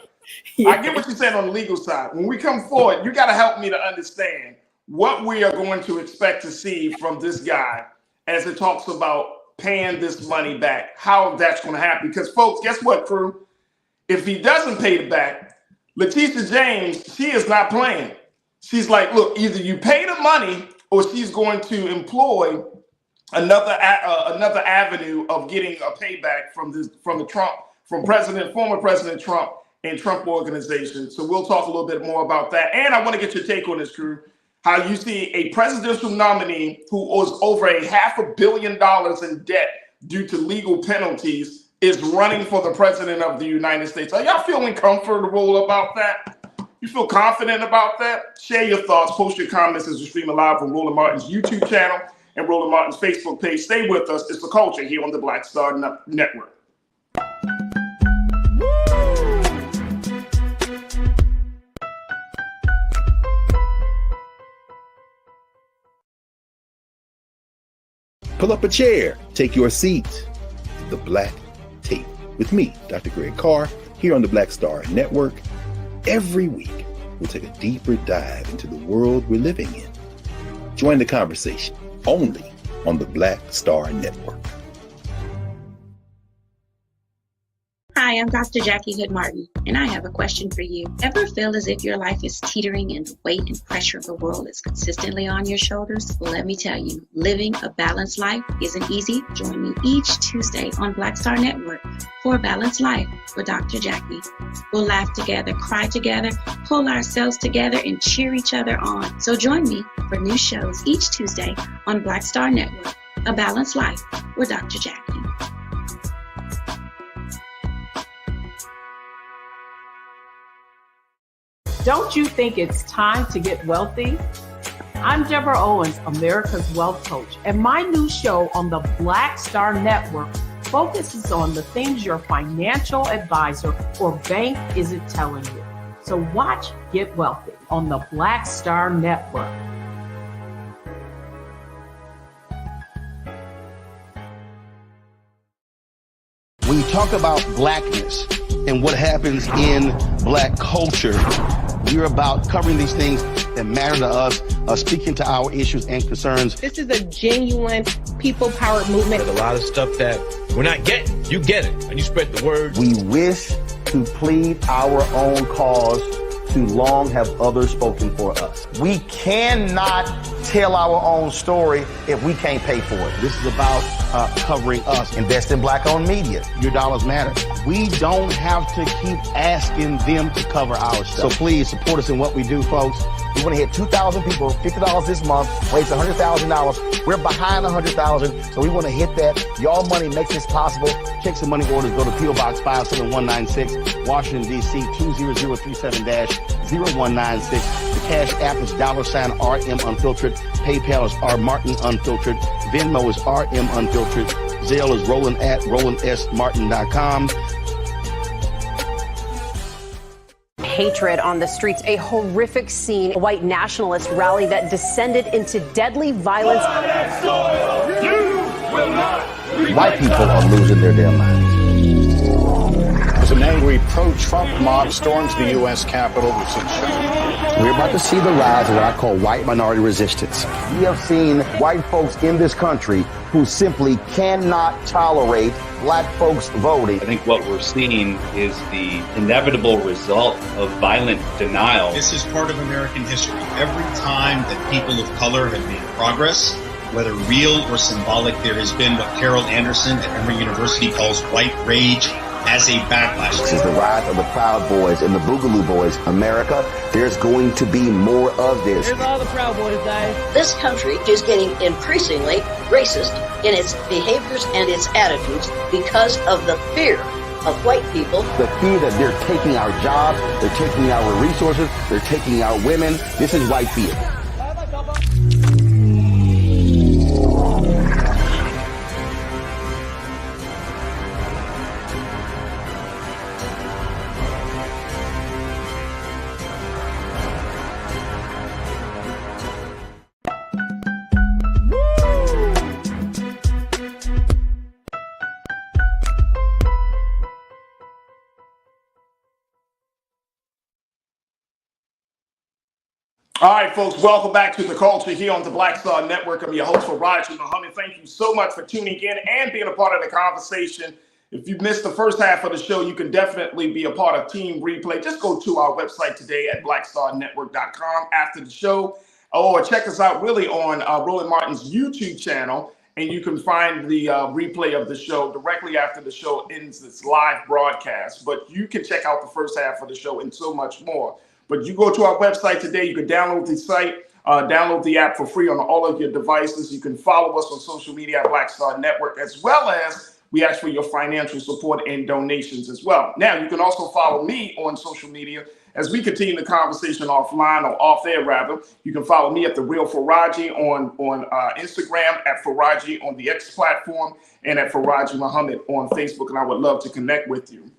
Yeah. I get what you're saying on the legal side. When we come forward, you got to help me to understand what we are going to expect to see from this guy as it talks about paying this money back, how that's going to happen. Because, folks, guess what, crew? If he doesn't pay it back, Letitia James, she is not playing. She's like, look, either you pay the money or she's going to employ another avenue of getting a payback from former President Trump and Trump organization. So we'll talk a little bit more about that. And I want to get your take on this, crew. How you see a presidential nominee who owes over $500 million in debt due to legal penalties is running for the president of the United States. Are y'all feeling comfortable about that? You feel confident about that? Share your thoughts. Post your comments as we stream live from Roland Martin's YouTube channel and Roland Martin's Facebook page. Stay with us. It's The Culture here on the Black Star Network. Pull up a chair. Take your seat. The Black Tape with me, Dr. Greg Carr, here on the Black Star Network. Every week, we'll take a deeper dive into the world we're living in. Join the conversation only on the Black Star Network. Hi, I'm Dr. Jackie Hood Martin, and I have a question for you. Ever feel as if your life is teetering and the weight and pressure of the world is consistently on your shoulders? Well, let me tell you, living a balanced life isn't easy. Join me each Tuesday on Black Star Network for a Balanced Life with Dr. Jackie. We'll laugh together, cry together, pull ourselves together, and cheer each other on. So join me for new shows each Tuesday on Black Star Network, A Balanced Life with Dr. Jackie. Don't you think it's time to get wealthy? I'm Deborah Owens, America's Wealth Coach, and my new show on the Black Star Network focuses on the things your financial advisor or bank isn't telling you. So watch Get Wealthy on the Black Star Network. When you talk about blackness and what happens in black culture, we're about covering these things that matter to us, speaking to our issues and concerns. This is a genuine people-powered movement. There's a lot of stuff that we're not getting. You get it, and you spread the word. We wish to plead our own cause. Too long have others spoken for us. We cannot tell our own story if we can't pay for it. This is about covering us. Invest in black-owned media. Your dollars matter. We don't have to keep asking them to cover our stuff. So please support us in what we do, folks. We want to hit 2,000 people, $50 this month, raise $100,000. We're behind $100,000, so we want to hit that. Y'all money makes this possible. Check some money orders. Go to P.O. Box 57196, Washington, D.C. 20037-0196. The Cash App is $RM Unfiltered. PayPal is R Martin Unfiltered. Venmo is RM Unfiltered. Zelle is Roland at RolandSMartin.com. Hatred on the streets, a horrific scene, a white nationalist rally that descended into deadly violence. White people are losing their damn minds. As an angry pro-Trump mob storms the U.S. Capitol, we've seen We're about to see the rise of what I call white minority resistance. We have seen white folks in this country who simply cannot tolerate black folks voting. I think what we're seeing is the inevitable result of violent denial. This is part of American history. Every time that people of color have made progress, whether real or symbolic, there has been what Carol Anderson at Emory University calls white rage as a backlash. This is the rise of the Proud Boys and the Boogaloo Boys. America, there's going to be more of this. Here's all the Proud Boys, guys. This country is getting increasingly racist in its behaviors and its attitudes because of the fear of white people. The fear that they're taking our jobs, they're taking our resources, they're taking our women. This is white fear. All right, folks, welcome back to The Culture here on the Black Star Network. I'm your host, Farajii. Thank you so much for tuning in and being a part of the conversation. If you missed the first half of the show, you can definitely be a part of Team Replay. Just go to our website today at blackstarnetwork.com after the show, or check us out really on Roland Martin's YouTube channel, and you can find the replay of the show directly after the show ends its live broadcast. But you can check out the first half of the show and so much more. But you go to our website today, you can download the site, download the app for free on all of your devices. You can follow us on social media at Black Star Network, as well as we ask for your financial support and donations as well. Now, you can also follow me on social media as we continue the conversation offline, or off air rather. You can follow me at The Real Farajii on Instagram, at Farajii on the X platform, and at Farajii Muhammad on Facebook, and I would love to connect with you.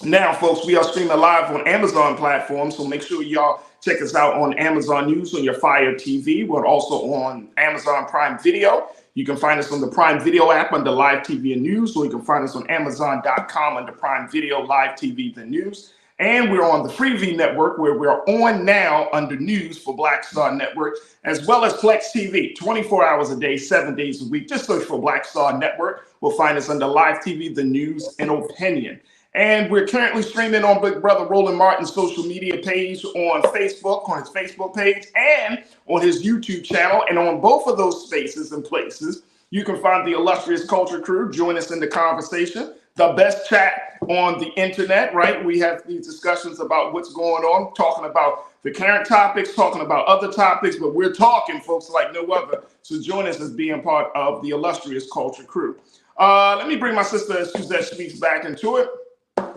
Now, folks, we are streaming live on Amazon platforms, so make sure y'all check us out on Amazon News on your Fire TV. We're also on Amazon Prime Video. You can find us on the Prime Video app under Live TV and News, or you can find us on Amazon.com under Prime Video, Live TV, the News. And we're on the Freevee Network, where we're on now under News for Black Star Network, as well as Flex TV, 24 hours a day, 7 days a week. Just search for Black Star Network. We'll find us under Live TV, the News, and Opinion. And we're currently streaming on Big Brother Roland Martin's social media page on Facebook, on his Facebook page, and on his YouTube channel. And on both of those spaces and places, you can find the illustrious Culture Crew. Join us in the conversation. The best chat on the internet, right? We have these discussions about what's going on, talking about the current topics, talking about other topics, but we're talking, folks, like no other. So join us as being part of the illustrious Culture Crew. Let me bring my sister Suzette Speaks back into it.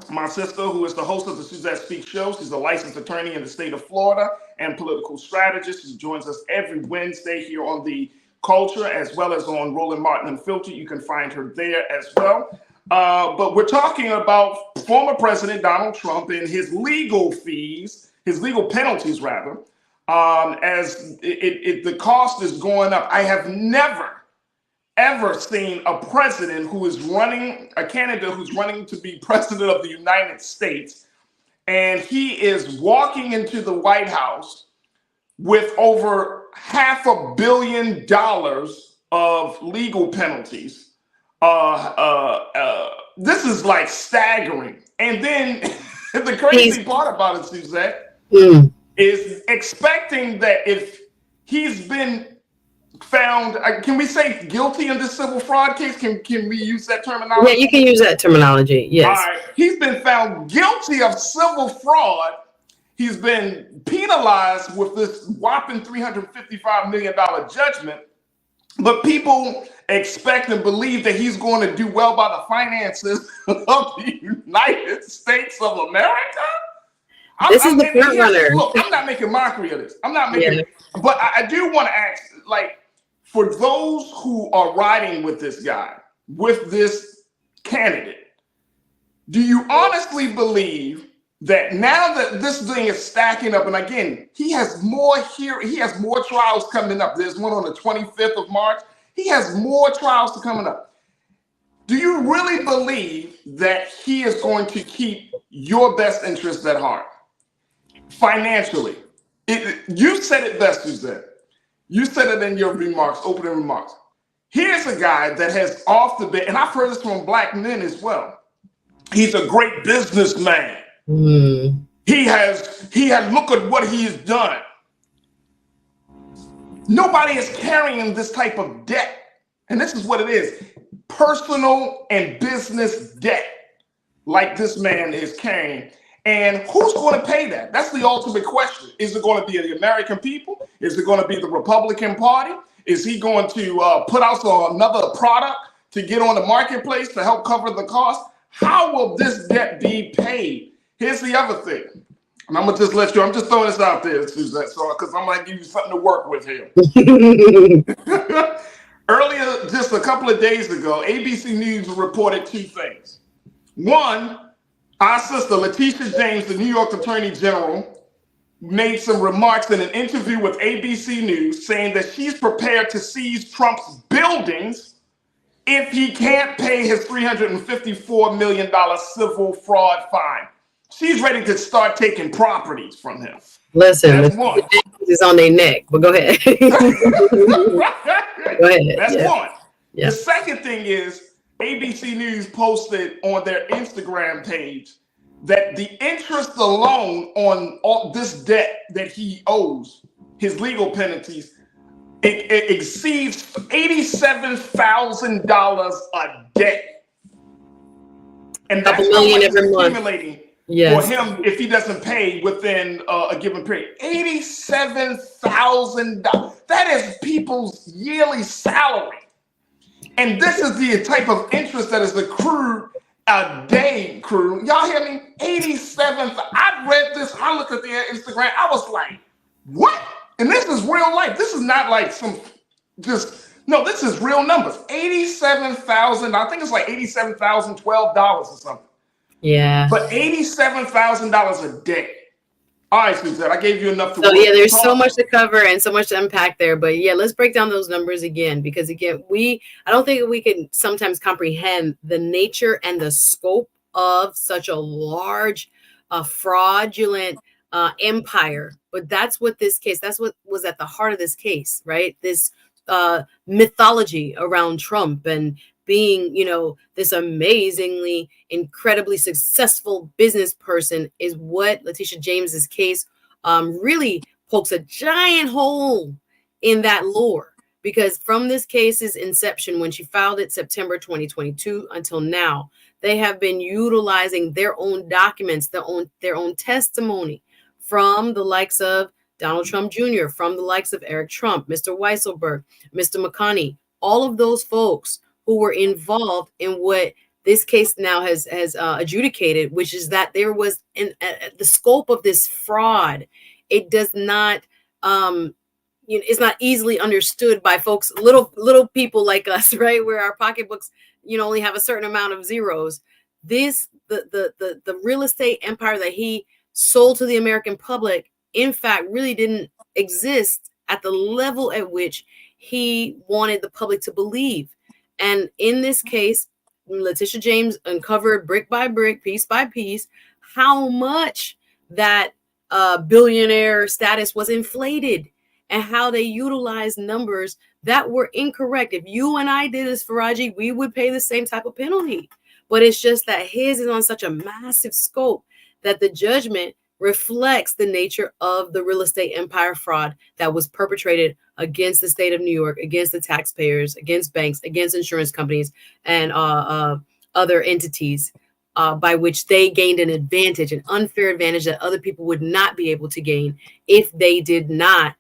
My sister, who is the host of the Suzette Speaks show, she's a licensed attorney in the state of Florida and political strategist. She joins us every Wednesday here on the Culture, as well as on Roland Martin Unfiltered. You can find her there as well. But we're talking about former President Donald Trump and his legal fees, his legal penalties rather, as the cost is going up. I have never ever seen a president who is running, a candidate who's running to be president of the United States, and he is walking into the White House with over $500 million of legal penalties. This is like staggering. And then the crazy part about it, Suzette, is expecting that if he's been found, can we say guilty in this civil fraud case? Can we use that terminology? Yeah, you can use that terminology. Yes. All right. He's been found guilty of civil fraud. He's been penalized with this whopping $355 million judgment. But people expect and believe that he's going to do well by the finances of the United States of America. This is the front runner. Look, I'm not making mockery of this. I'm not making, but I do want to ask, like, for those who are riding with this guy, with this candidate, do you honestly believe that now that this thing is stacking up, and again, he has more trials coming up. There's one on the 25th of March. He has more trials coming up. Do you really believe that he is going to keep your best interests at heart financially? You said it best, Suzette. You said it in your remarks, opening remarks. Here's a guy that has off the bat, and I've heard this from black men as well. He's a great businessman. He has look at what he has done. Nobody is carrying this type of debt. And this is what it is. Personal and business debt, like this man is carrying. And who's going to pay that? That's the ultimate question. Is it going to be the American people? Is it going to be the Republican Party? Is he going to put out another product to get on the marketplace to help cover the cost? How will this debt be paid? Here's the other thing. And I'm going to just let you, I'm just throwing this out there, Suzette, because I'm going to give you something to work with here. Earlier, just a couple of days ago, ABC News reported two things. One, our sister, Letitia James, the New York Attorney General, made some remarks in an interview with ABC News saying that she's prepared to seize Trump's buildings if he can't pay his $354 million civil fraud fine. She's ready to start taking properties from him. Listen, that's one. Is on their neck, but go ahead. Go ahead. That's one. Yeah. The second thing is ABC News posted on their Instagram page that the interest alone on all this debt that he owes, his legal penalties, it exceeds $87,000 a day. And that's $2 million every month. Accumulating yes. for him if he doesn't pay within a given period. $87,000. That is people's yearly salary. And this is the type of interest that is accrued a day, crew. Y'all hear me? 87. I read this. I looked at their Instagram. I was like, what? And this is real life. This is not like some no, this is real numbers. 87,000. I think it's like $87,012 or something. Yeah. But $87,000 a day. All right, Suzette, I gave you enough to So yeah, there's so much to cover and so much to unpack there. But yeah, let's break down those numbers again, because again, I don't think we can sometimes comprehend the nature and the scope of such a large, fraudulent empire. But that's what was at the heart of this case, right? This mythology around Trump and being, this amazingly, incredibly successful business person is what Letitia James's case really pokes a giant hole in that lore. Because from this case's inception, when she filed it September 2022 until now, they have been utilizing their own documents, their own testimony from the likes of Donald Trump Jr., from the likes of Eric Trump, Mr. Weisselberg, Mr. McConney, all of those folks who were involved in what this case now has adjudicated, which is that there was the scope of this fraud. It does not, it's not easily understood by folks, little people like us, right? Where our pocketbooks, only have a certain amount of zeros. The real estate empire that he sold to the American public, in fact, really didn't exist at the level at which he wanted the public to believe. And in this case, Letitia James uncovered brick by brick, piece by piece, how much that billionaire status was inflated and how they utilized numbers that were incorrect. If you and I did this, Farajii, we would pay the same type of penalty. But it's just that his is on such a massive scope that the judgment reflects the nature of the real estate empire fraud that was perpetrated against the state of New York, against the taxpayers, against banks, against insurance companies, and other entities by which they gained an advantage, an unfair advantage that other people would not be able to gain if they did not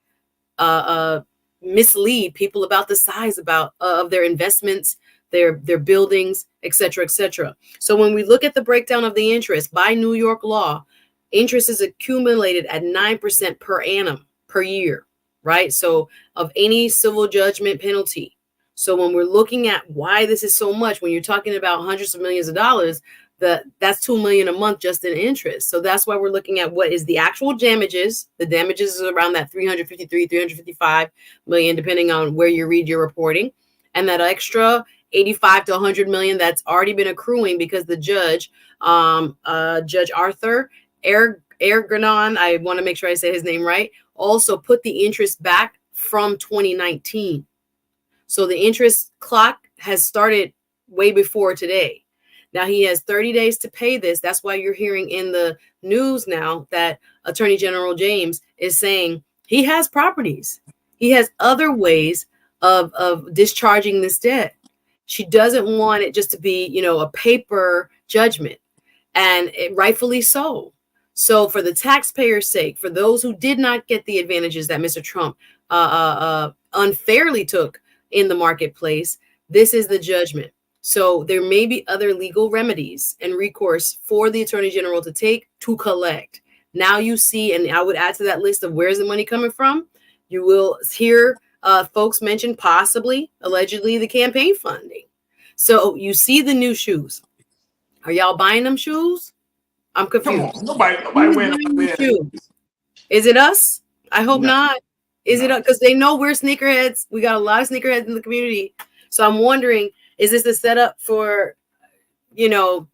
mislead people about the size of their investments, their buildings, et cetera, et cetera. So when we look at the breakdown of the interest by New York law, interest is accumulated at 9% per annum per year, right? So of any civil judgment penalty. So when we're looking at why this is so much, when you're talking about hundreds of millions of dollars, that's $2 million a month just in interest. So that's why we're looking at what is the actual damages. The damages is around that 353, 355 million, depending on where you read your reporting. And that extra 85 to 100 million that's already been accruing because the judge, Judge Arthur Erganon, I want to make sure I say his name right, also put the interest back from 2019. So the interest clock has started way before today. Now he has 30 days to pay this. That's why you're hearing in the news now that Attorney General James is saying he has properties. He has other ways of discharging this debt. She doesn't want it just to be, a paper judgment, and rightfully so. So for the taxpayers' sake, for those who did not get the advantages that Mr. Trump unfairly took in the marketplace, this is the judgment. So there may be other legal remedies and recourse for the Attorney General to take to collect. Now you see, and I would add to that list of where's the money coming from, you will hear folks mention possibly, allegedly, the campaign funding. So you see the new shoes. Are y'all buying them shoes? I'm confused. Come on, nobody wearing them shoes. Is it us? I hope not. Is it because they know we're sneakerheads? We got a lot of sneakerheads in the community. So I'm wondering, is this a setup for, to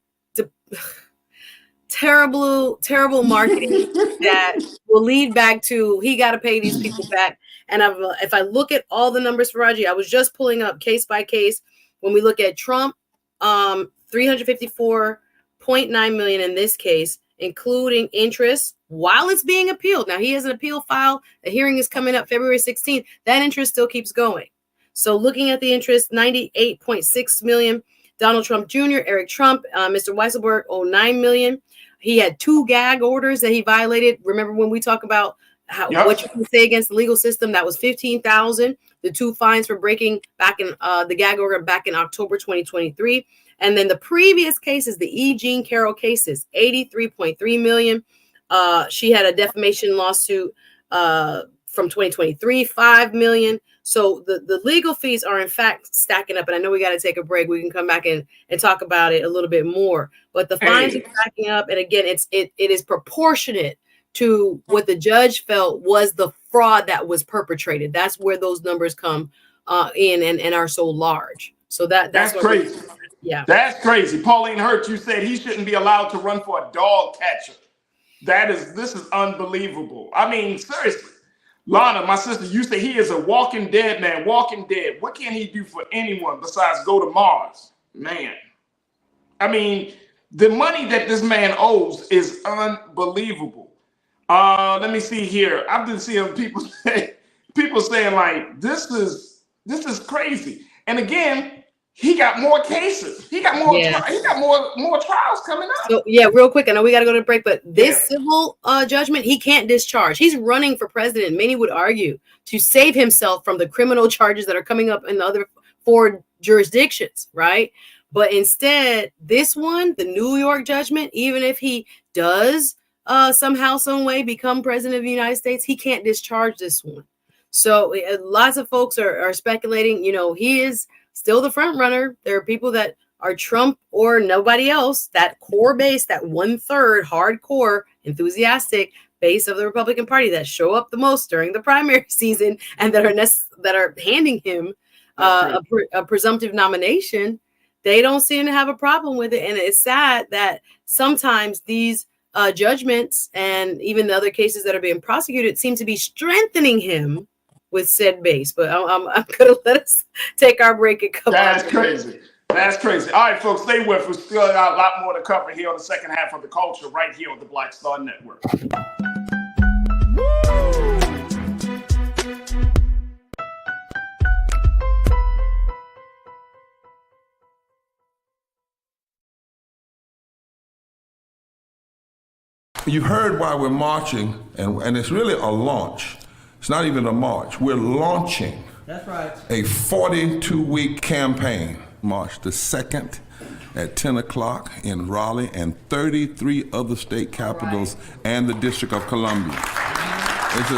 terrible marketing that will lead back to he got to pay these people back. And if I look at all the numbers for Farajii, I was just pulling up case by case. When we look at Trump, 354.9 million in this case, including interest while it's being appealed. Now he has an appeal file. A hearing is coming up February 16th. That interest still keeps going. So looking at the interest, 98.6 million. Donald Trump Jr., Eric Trump, Mr. Weisselberg, 9 million. He had 2 gag orders that he violated. Remember when we talk about what you can say against the legal system? That was 15,000. The 2 fines for breaking back in the gag order back in October 2023. And then the previous cases, the E. Jean Carroll cases, 83.3 million. She had a defamation lawsuit from 2023, 5 million. So the legal fees are in fact stacking up. And I know we got to take a break. We can come back and talk about it a little bit more. But the fines are stacking up. And again, it is proportionate to what the judge felt was the fraud that was perpetrated. That's where those numbers come in and are so large. So that's crazy. Yeah, that's crazy. Pauline Hurt, you said he shouldn't be allowed to run for a dog catcher. This is unbelievable. I mean, seriously. Lana, my sister, you say he is a walking dead man, walking dead. What can he do for anyone besides go to Mars? Man. I mean, the money that this man owes is unbelievable. Let me see here. I've been seeing people saying like, this is crazy. And again, he got more cases. He got more. Yeah. He got more trials coming up. So yeah, real quick. I know we got to go to break, but this civil judgment, he can't discharge. He's running for president. Many would argue to save himself from the criminal charges that are coming up in the other 4 jurisdictions, right? But instead, this one, the New York judgment, even if he does somehow, some way become president of the United States, he can't discharge this one. So lots of folks are speculating. You know, he is still the front runner. There are people that are Trump or nobody else, that core base, that 1/3 hardcore enthusiastic base of the Republican Party that show up the most during the primary season and that are handing him a presumptive nomination. They don't seem to have a problem with it. And it's sad that sometimes these judgments and even the other cases that are being prosecuted seem to be strengthening him with said base. But I'm going to let us take our break and come back. That's crazy. That's crazy. All right, folks, stay with us. We still got a lot more to cover here on the second half of The Culture right here on the Black Star Network. You heard why we're marching, and it's really a launch. It's not even a march. We're launching That's right. a 42-week campaign, March the 2nd at 10 o'clock in Raleigh and 33 other state capitals and the District of Columbia. This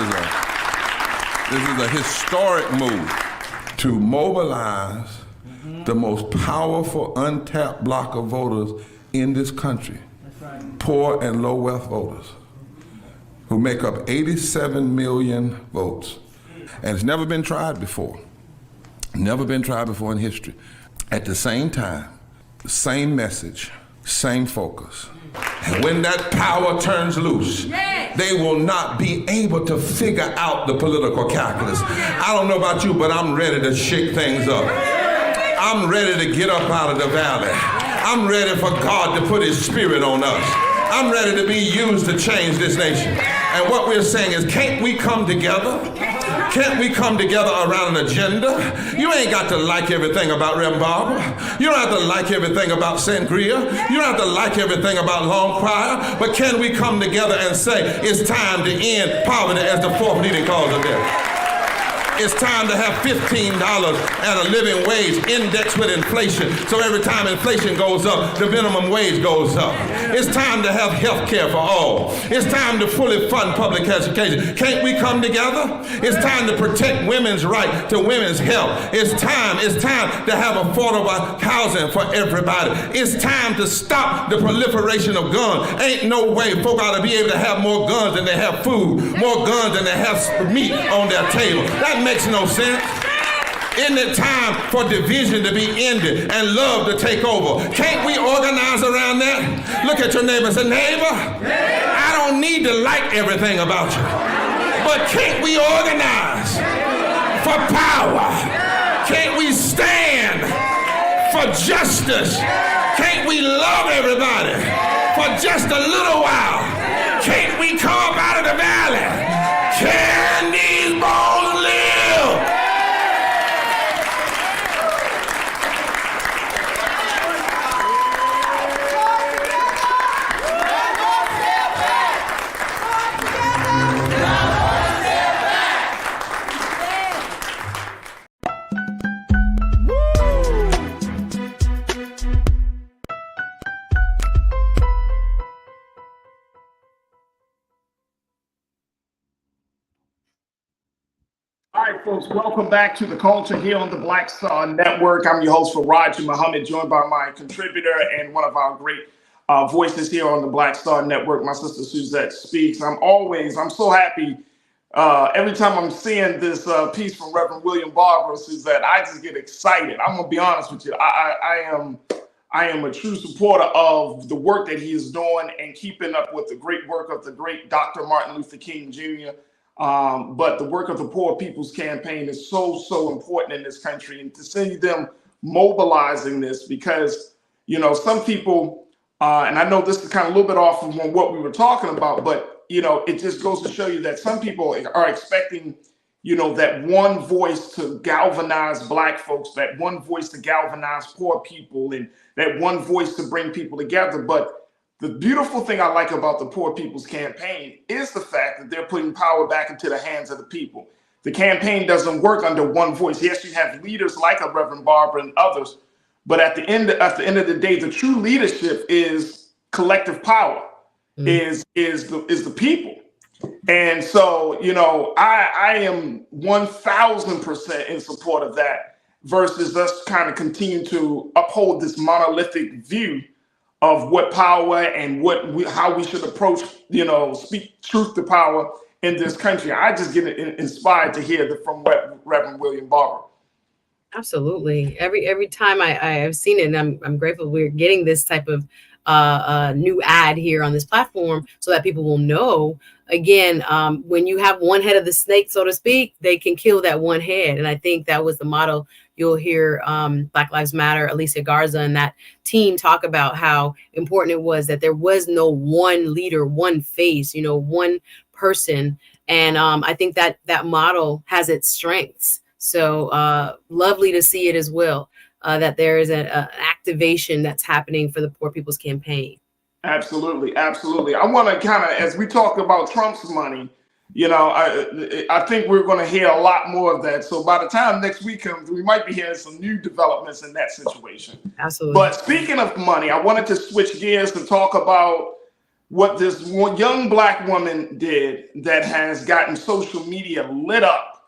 is a historic move to mobilize the most powerful untapped block of voters in this country. Poor and low wealth voters who make up 87 million votes. And it's never been tried before. Never been tried before in history. At the same time, same message, same focus. And when that power turns loose, they will not be able to figure out the political calculus. I don't know about you, but I'm ready to shake things up. I'm ready to get up out of the valley. I'm ready for God to put his spirit on us. I'm ready to be used to change this nation. And what we're saying is, can't we come together? Can't we come together around an agenda? You ain't got to like everything about Reverend Barber. You don't have to like everything about Sangria. You don't have to like everything about Long Choir. But can we come together and say, it's time to end poverty as the 4th leading cause of death? It's time to have $15 and a living wage indexed with inflation. So every time inflation goes up, the minimum wage goes up. It's time to have health care for all. It's time to fully fund public education. Can't we come together? It's time to protect women's right to women's health. It's time to have affordable housing for everybody. It's time to stop the proliferation of guns. Ain't no way folk ought to be able to have more guns than they have food, more guns than they have meat on their table. That makes no sense. Isn't it time for division to be ended and love to take over? Can't we organize around that? Look at your neighbor and say, neighbor, I don't need to like everything about you, but can't we organize for power? Can't we stand for justice? Can't we love everybody for just a little while? Can't we come up out of the valley? Can these bones live? All right, folks, welcome back to The Culture here on the Black Star Network. I'm your host, Farajii Muhammad, joined by my contributor and one of our great voices here on the Black Star Network, my sister Suzette Speaks. I'm so happy every time I'm seeing this piece from Reverend William Barber, Suzette. I just get excited. I'm going to be honest with you. I am a true supporter of the work that he is doing and keeping up with the great work of the great Dr. Martin Luther King Jr., but the work of the Poor People's Campaign is so important in this country, and to see them mobilizing this, because, you know, some people, and I know this is kind of a little bit off from what we were talking about, but, you know, it just goes to show you that some people are expecting, you know, that one voice to galvanize Black folks, that one voice to galvanize poor people, and that one voice to bring people together. But the beautiful thing I like about the Poor People's Campaign is the fact that they're putting power back into the hands of the people. The campaign doesn't work under one voice. Yes, you have leaders like a Reverend Barber and others, but at the end of the day, the true leadership is collective power, is the people. And so, you know, I am 1000% in support of that, versus us kind of continue to uphold this monolithic view of what power and how we should approach, you know, speak truth to power in this country. I just get inspired to hear from Reverend William Barber. Absolutely. Every time I have seen it, and I'm grateful we're getting this type of new ad here on this platform so that people will know. Again, when you have one head of the snake, so to speak, they can kill that one head. And I think that was the motto. You'll hear Black Lives Matter, Alicia Garza, and that team talk about how important it was that there was no one leader, one face, you know, one person. And I think that model has its strengths. So lovely to see it as well, that there is an activation that's happening for the Poor People's Campaign. Absolutely. Absolutely. I want to kind of, as we talk about Trump's money, you know, I think we're going to hear a lot more of that. So by the time next week comes, we might be hearing some new developments in that situation. Absolutely. But speaking of money, I wanted to switch gears to talk about what this one young Black woman did that has gotten social media lit up.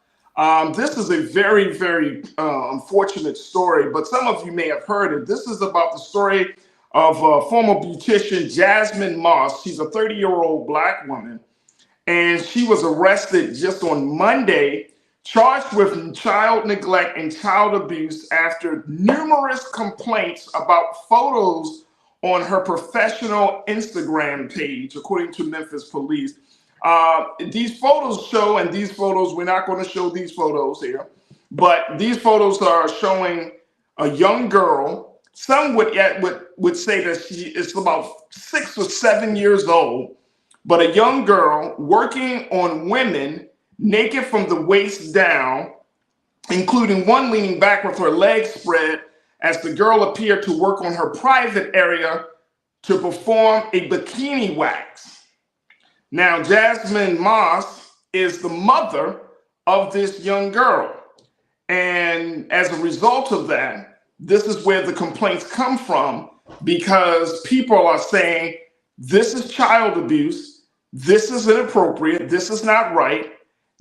This is a very, very unfortunate story, but some of you may have heard it. This is about the story of former beautician Jasmine Moss. She's a 30-year-old Black woman, and she was arrested just on Monday, charged with child neglect and child abuse after numerous complaints about photos on her professional Instagram page, according to Memphis police. These photos show, and these photos, we're not going to show these photos here, but these photos are showing a young girl. Some would say that she is about 6 or 7 years old, but a young girl working on women naked from the waist down, including one leaning back with her legs spread as the girl appeared to work on her private area to perform a bikini wax. Now, Jasmine Moss is the mother of this young girl. And as a result of that, this is where the complaints come from, because people are saying this is child abuse, this is inappropriate, this is not right.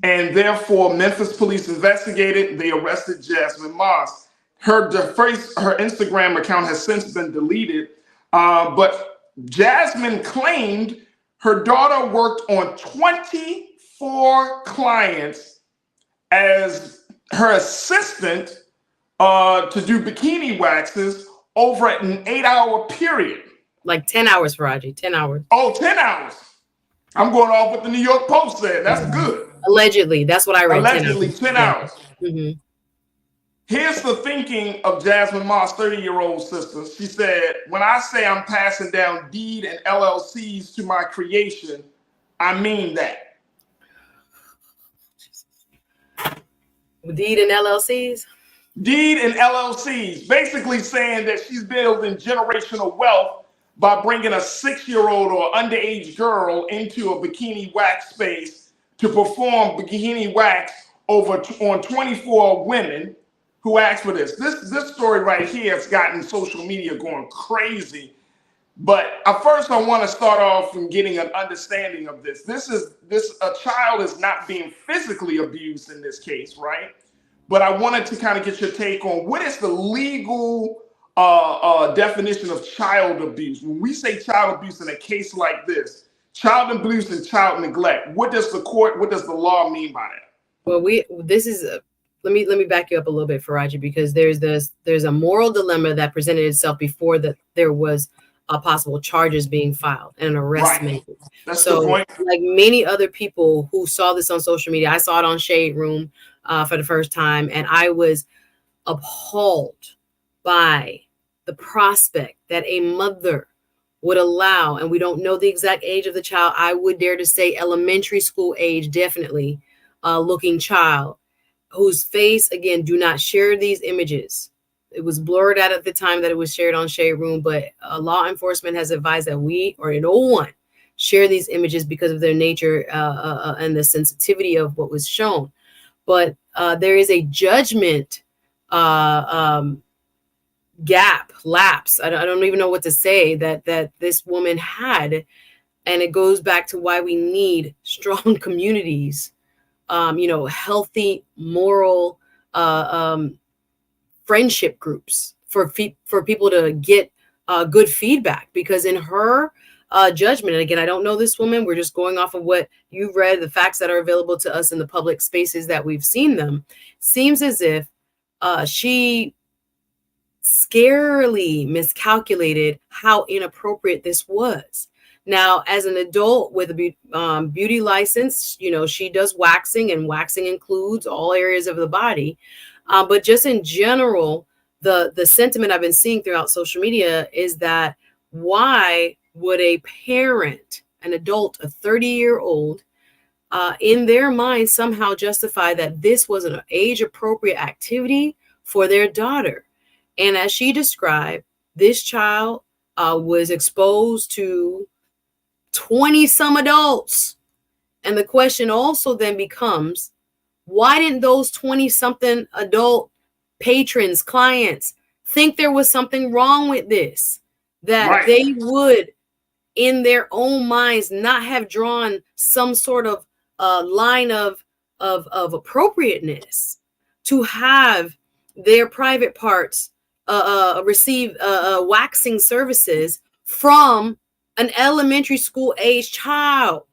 And therefore, Memphis police investigated, they arrested Jasmine Moss. Her Instagram account has since been deleted, but Jasmine claimed her daughter worked on 24 clients as her assistant to do bikini waxes over an 8-hour period. Like 10 hours, Farajii, 10 hours. Oh, 10 hours. I'm going off what the New York Post said. That's good. Allegedly. That's what I read. Allegedly, 10 hours. Mm-hmm. Here's the thinking of Jasmine Moss, 30-year-old sister. She said, when I say I'm passing down deed and LLCs to my creation, I mean that. Deed and LLCs? Deed and LLCs, basically saying that she's building generational wealth by bringing a 6-year-old or underage girl into a bikini wax space to perform bikini wax on 24 women who asked for this. This story right here has gotten social media going crazy. But first, I want to start off from getting an understanding of this. A child is not being physically abused in this case, right? But I wanted to kind of get your take on what is the legal definition of child abuse. When we say child abuse in a case like this, child abuse and child neglect, what does the law mean by that? Well, let me back you up a little bit, Farajii, because there's a moral dilemma that presented itself before that there was possible charges being filed and an arrest made. That's the point. Like many other people who saw this on social media, I saw it on Shade Room for the first time, and I was appalled by the prospect that a mother would allow, and we don't know the exact age of the child, I would dare to say elementary school age, definitely looking child, whose face, again, do not share these images. It was blurred out at the time that it was shared on Shade Room, but law enforcement has advised that we or no one share these images because of their nature and the sensitivity of what was shown. But there is a judgment lapse. I don't even know what to say that this woman had. And it goes back to why we need strong communities, healthy, moral friendship groups for people to get good feedback. Because in her judgment, and again, I don't know this woman, we're just going off of what you read, the facts that are available to us in the public spaces that we've seen them, seems as if she scarily miscalculated how inappropriate this was. Now, as an adult with a beauty license, she does waxing, and waxing includes all areas of the body. But just in general, the sentiment I've been seeing throughout social media is that why would a parent, an adult, a 30-year-old, in their mind somehow justify that this was an age-appropriate activity for their daughter? And as she described, this child was exposed to 20-some adults. And the question also then becomes, why didn't those 20-something adult patrons, clients, think there was something wrong with this? That they would, in their own minds, not have drawn some sort of line of appropriateness to have their private parts receive waxing services from an elementary school age child.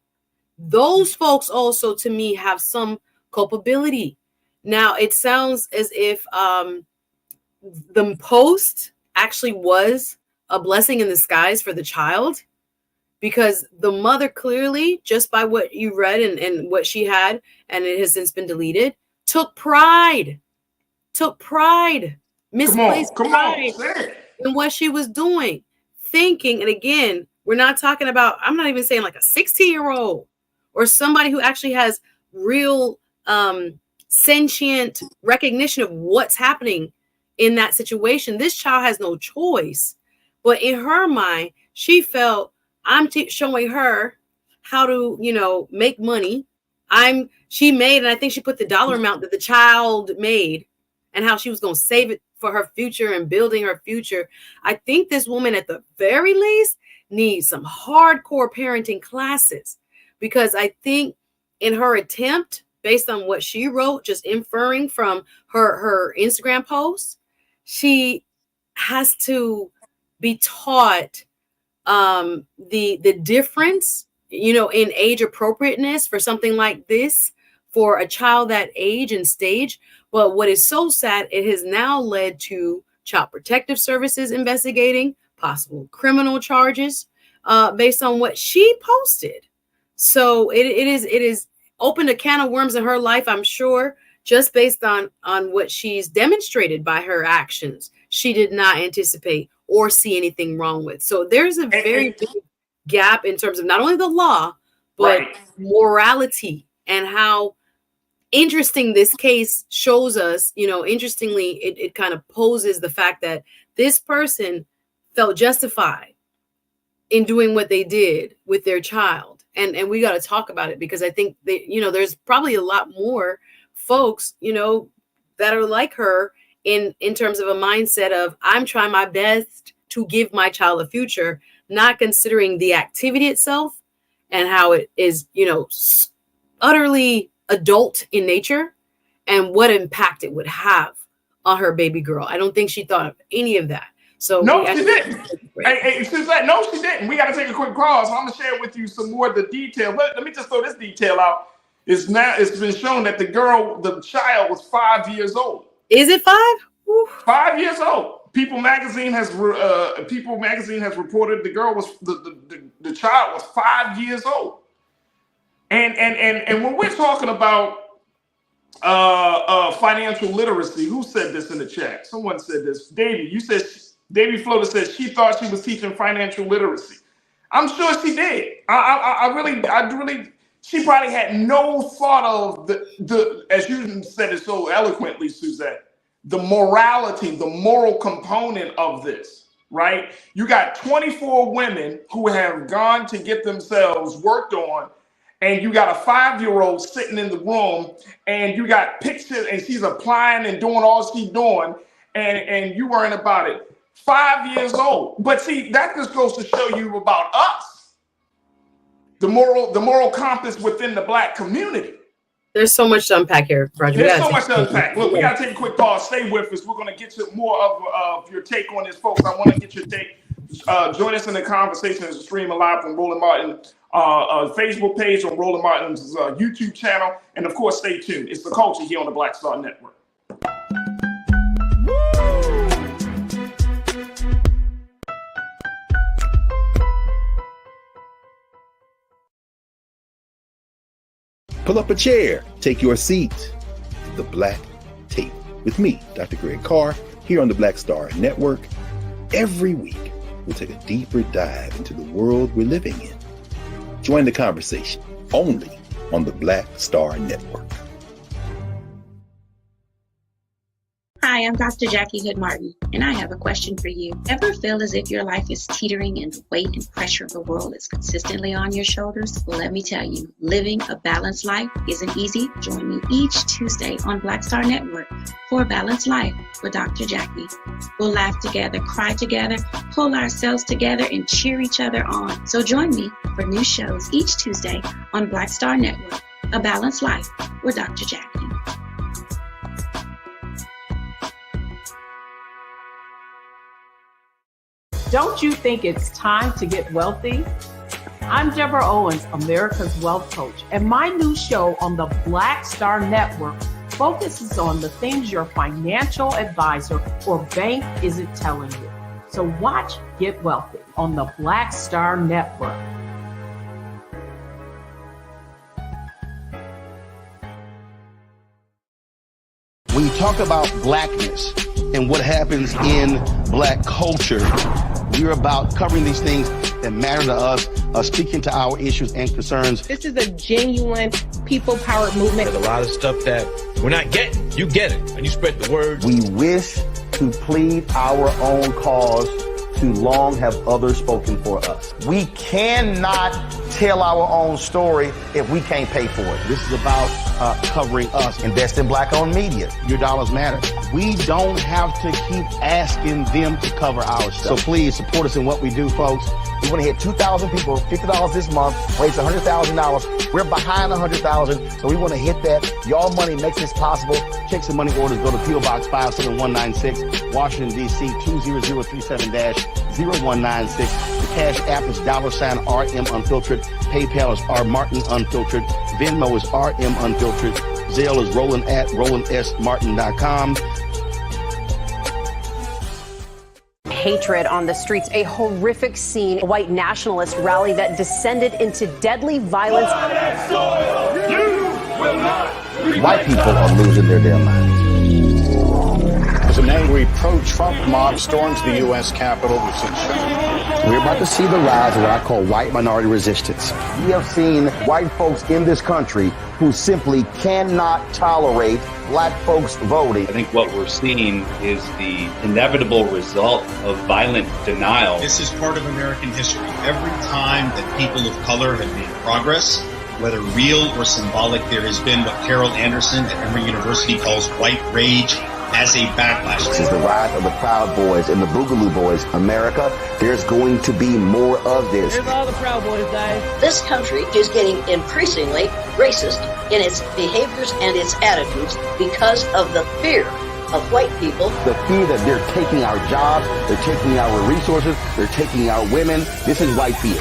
Those folks also, to me, have some culpability. Now, it sounds as if the post actually was a blessing in disguise for the child, because the mother clearly, just by what you read and what she had, misplaced pride, misplaced pride in what she was doing, thinking, and again, we're not talking about, I'm not even saying like a 16-year-old or somebody who actually has real sentient recognition of what's happening in that situation. This child has no choice. But in her mind, she felt, I'm showing her how to, make money. She made, and I think she put the dollar amount that the child made and how she was going to save it for her future and building her future. I think this woman, at the very least, needs some hardcore parenting classes, because I think in her attempt, based on what she wrote, just inferring from her Instagram posts, she has to be taught the difference, in age appropriateness for something like this for a child that age and stage. But what is so sad, it has now led to Child Protective Services investigating, possible criminal charges based on what she posted. So it is opened a can of worms in her life, I'm sure, just based on what she's demonstrated by her actions. She did not anticipate or see anything wrong with. So there's a very big gap in terms of not only the law, but morality, and how interesting this case shows us. Interestingly, it kind of poses the fact that this person felt justified in doing what they did with their child. And we got to talk about it, because I think that, there's probably a lot more folks, that are like her in terms of a mindset of, I'm trying my best to give my child a future, not considering the activity itself and how it is, utterly adult in nature, and what impact it would have on her baby girl. I don't think she thought of any of that. So no, she didn't. Hey, Suzette, no, she didn't. We got to take a quick pause. So I'm going to share with you some more of the detail. But let me just throw this detail out. It's been shown that the child was 5 years old. Is it 5? Ooh. 5 years old. People magazine has reported the girl was the child was 5 years old. And when we're talking about financial literacy, who said this in the chat? Someone said this. Davey Floater said she thought she was teaching financial literacy. I'm sure she did. I really, she probably had no thought of the as you said it so eloquently, Suzette, the morality, the moral component of this, right? You got 24 women who have gone to get themselves worked on, and you got a 5-year-old sitting in the room, and you got pictures, and she's applying and doing all she's doing, and you worrying about it. 5 years old. But see, that just goes to show you about us, the moral compass within the Black community. There's so much to unpack here, Roger. There's so much to unpack. Look, we got to take a quick pause. Stay with us. We're going to get to more of your take on this, folks. I want to get your take. Join us in the conversation as we're streaming live from Roland Martin Facebook page, on Roland Martin's YouTube channel. And, of course, stay tuned. It's The Culture here on the Black Star Network. Pull up a chair, take your seat. The Black Tape with me, Dr. Greg Carr, here on the Black Star Network. Every week, we'll take a deeper dive into the world we're living in. Join the conversation only on the Black Star Network. Hi, I'm Dr. Jackie Hood Martin, and I have a question for you. Ever feel as if your life is teetering and the weight and pressure of the world is consistently on your shoulders? Well, let me tell you, living a balanced life isn't easy. Join me each Tuesday on Black Star Network for a Balanced Life with Dr. Jackie. We'll laugh together, cry together, pull ourselves together, and cheer each other on. So join me for new shows each Tuesday on Black Star Network, A Balanced Life with Dr. Jackie. Don't you think it's time to get wealthy? I'm Deborah Owens, America's Wealth Coach, and my new show on the Black Star Network focuses on the things your financial advisor or bank isn't telling you. So watch Get Wealthy on the Black Star Network. When you talk about blackness and what happens in Black culture, we're about covering these things that matter to us, speaking to our issues and concerns. This is a genuine people-powered movement. There's a lot of stuff that we're not getting. You get it, and you spread the word. We wish to plead our own cause. Too long have others spoken for us. We cannot tell our own story if we can't pay for it. This is about covering us. Invest in Black-owned media. Your dollars matter. We don't have to keep asking them to cover our stuff. So please support us in what we do, folks. We want to hit 2,000 people, $50 this month, raise $100,000. We're behind $100,000, so we want to hit that. Y'all money makes this possible. Check some money orders. Go to P.O. Box 57196, Washington, D.C. 20037-0196. The Cash App is $RM Unfiltered. PayPal is R Martin Unfiltered. Venmo is RM Unfiltered. Zelle is Roland at RolandSMartin.com. hatred on the streets, a horrific scene, a white nationalist rally that descended into deadly violence. White people are losing their damn minds. As an angry pro-Trump mob storms the U.S. Capitol, we've seen We're about to see the rise of what I call white minority resistance. We have seen white folks in this country who simply cannot tolerate black folks voting. I think what we're seeing is the inevitable result of violent denial. This is part of American history. Every time that people of color have made progress, whether real or symbolic, there has been what Carol Anderson at Emory University calls white rage as a backlash. This is the rise of the Proud Boys and the Boogaloo Boys. America, there's going to be more of this. Here's all the Proud Boys, guys. This country is getting increasingly racist in its behaviors and its attitudes because of the fear of white people. The fear that they're taking our jobs, they're taking our resources, they're taking our women. This is white fear.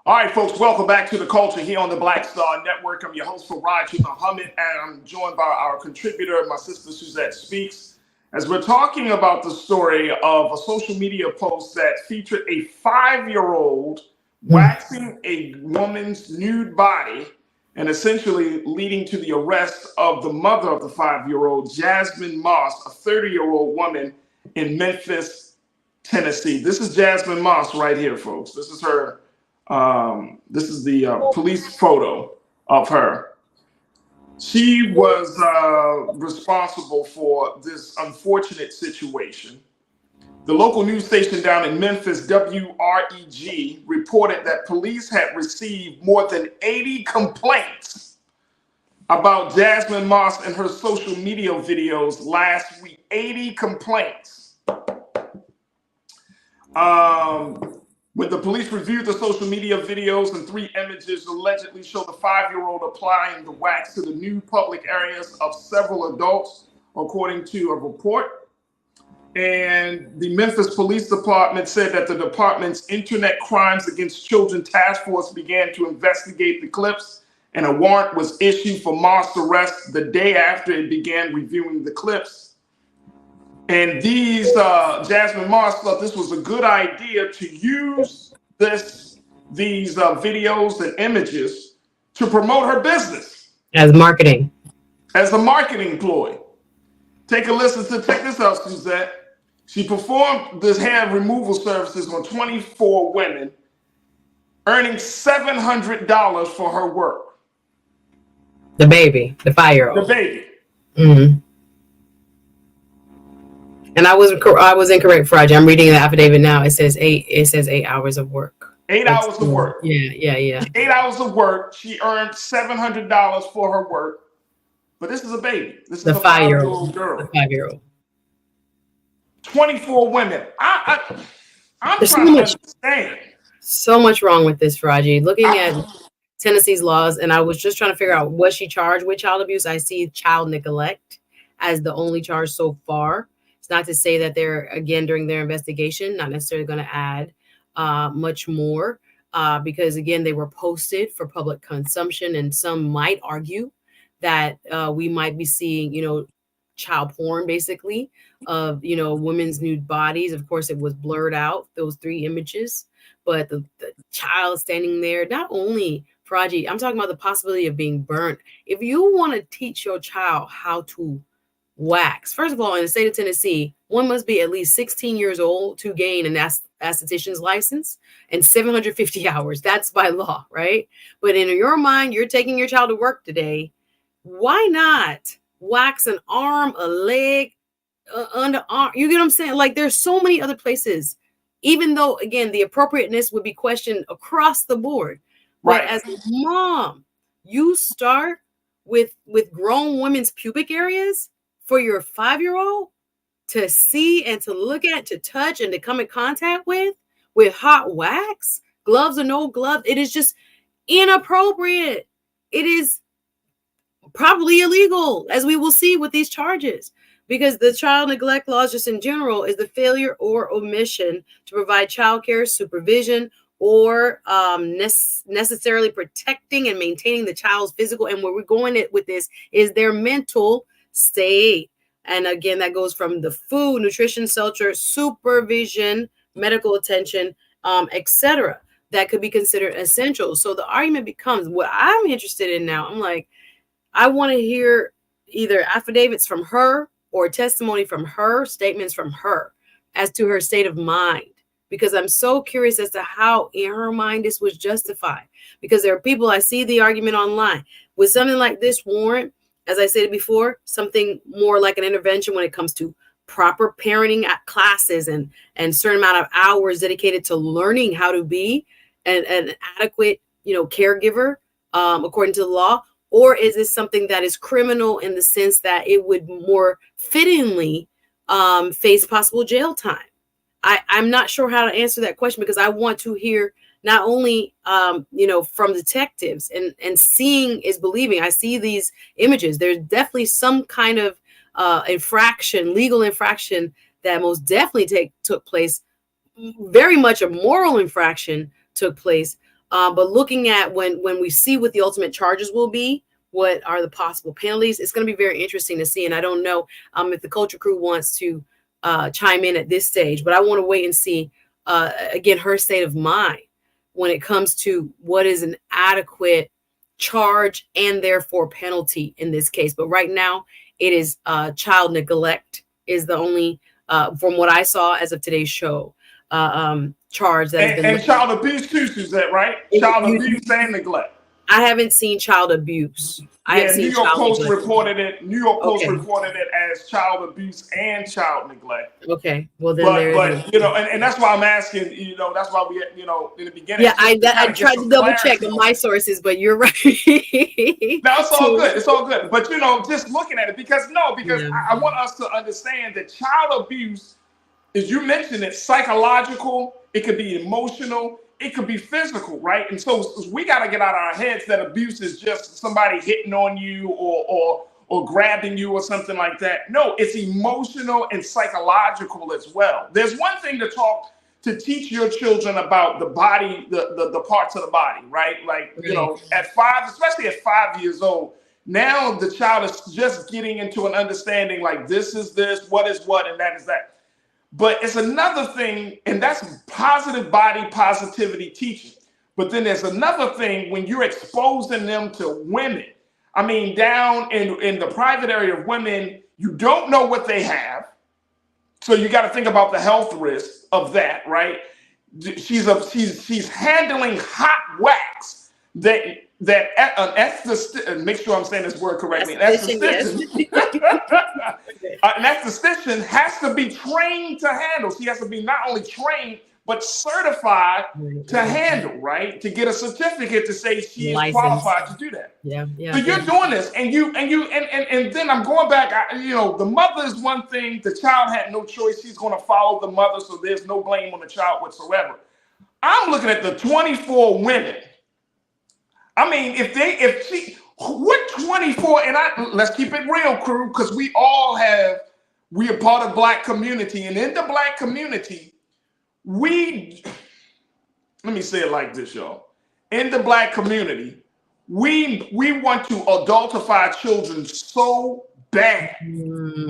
All right, folks, welcome back to The Culture here on the Black Star Network. I'm your host, Farajii, and I'm joined by our contributor, my sister, Suzette Speaks, as we're talking about the story of a social media post that featured a 5-year-old waxing a woman's nude body and essentially leading to the arrest of the mother of the 5-year-old, Jasmine Moss, a 30-year-old woman in Memphis, Tennessee. This is Jasmine Moss right here, folks. This is her. This is the police photo of her. She was responsible for this unfortunate situation. The local news station down in Memphis, WREG, reported that police had received more than 80 complaints about Jasmine Moss and her social media videos last week. 80 complaints. When the police reviewed the social media videos and 3 images allegedly show the 5-year-old applying the wax to the nude public areas of several adults, according to a report. And the Memphis Police Department said that the department's Internet Crimes Against Children Task Force began to investigate the clips, and a warrant was issued for Moss' arrest the day after it began reviewing the clips. And these, Jasmine Moss thought this was a good idea to use these videos and images to promote her business. As marketing. As a marketing ploy. Check this out, Suzette. She performed this hair removal services on 24 women, earning $700 for her work. The baby, the 5-year-old. The baby. Mm-hmm. And I was incorrect, Farajii. I'm reading the affidavit now. It says 8 hours of work. 8 hours of work. Yeah. 8 hours of work. She earned $700 for her work. But this is a baby. This is a 5-year-old girl. The 5-year-old. 24 women. I'm trying to understand. So much wrong with this, Farajii. Looking at Tennessee's laws, and I was just trying to figure out, was she charged with child abuse? I see child neglect as the only charge so far. It's not to say that they're, again, during their investigation, not necessarily going to add much more because, again, they were posted for public consumption. And some might argue that we might be seeing, child porn, basically, of, women's nude bodies. Of course, it was blurred out, those 3 images. But the child standing there, not only, Farajii, I'm talking about the possibility of being burnt. If you want to teach your child how to wax, first of all, in the state of Tennessee, one must be at least 16 years old to gain an esthetician's license and 750 hours. That's by law, right? But in your mind, you're taking your child to work today. Why not wax an arm, a leg, underarm? You get what I'm saying? Like, there's so many other places, even though, again, the appropriateness would be questioned across the board. Right. But as a mom, you start with grown women's pubic areas for your 5-year-old. to see and to look at, to touch and to come in contact with hot wax, gloves or no gloves, it is just inappropriate. It is probably illegal, as we will see with these charges, because the child neglect laws just in general is the failure or omission to provide childcare, supervision, or necessarily protecting and maintaining the child's physical, and where we're going with this is their mental state. And again, that goes from the food, nutrition, shelter, supervision, medical attention, etc. That could be considered essential. So the argument becomes, what I'm interested in now, I'm like, I want to hear either affidavits from her or testimony from her, statements from her as to her state of mind, because I'm so curious as to how in her mind this was justified. Because there are people, I see the argument online, with something like this warrant, as I said before, something more like an intervention when it comes to proper parenting classes and certain amount of hours dedicated to learning how to be an adequate, caregiver, according to the law. Or is this something that is criminal in the sense that it would more fittingly face possible jail time? I'm not sure how to answer that question, because I want to hear not only, from detectives, and seeing is believing. I see these images. There's definitely some kind of infraction, legal infraction that most definitely took place. Very much a moral infraction took place. But looking at when we see what the ultimate charges will be, what are the possible penalties, it's going to be very interesting to see. And I don't know if the Culture Crew wants to chime in at this stage, but I want to wait and see, again, her state of mind when it comes to what is an adequate charge and therefore penalty in this case. But right now, it is child neglect is the only, from what I saw as of today's show, charge that has been, and child abuse too, Suzette, right? Child abuse and neglect. I haven't seen child abuse. I have seen New York Post neglect. reported it. New York Post reported it as child abuse and child neglect. Okay, well then, and that's why I'm asking. That's why we, in the beginning. Yeah, I tried to double check on my sources, but you're right. No, it's all good. It's all good. But just looking at it, because I want us to understand that child abuse, as you mentioned, it's psychological. It could be emotional. It could be physical, right? And so we got to get out of our heads that abuse is just somebody hitting on you or grabbing you or something like that. No, it's emotional and psychological as well. There's one thing to teach your children about the body, the parts of the body, right? Like, at 5, especially at 5 years old, now the child is just getting into an understanding like this is this, what is what, and that is that. But it's another thing, and that's positive body positivity teaching. But then there's another thing when you're exposing them to women. I mean, down in the private area of women, you don't know what they have. So you got to think about the health risk of that, right? She's handling hot wax that make sure I'm saying this word correctly. An esthetician has to be trained to handle. She has to be not only trained but certified to handle, right? To get a certificate to say she is qualified to do that. Yeah. So you're doing this, and then I'm going back. The mother is one thing. The child had no choice. She's going to follow the mother, so there's no blame on the child whatsoever. I'm looking at the 24 women. I mean, what 24, and let's keep it real, crew, because we are part of Black community, and in the Black community, let me say it like this, y'all. In the Black community, we want to adultify children so bad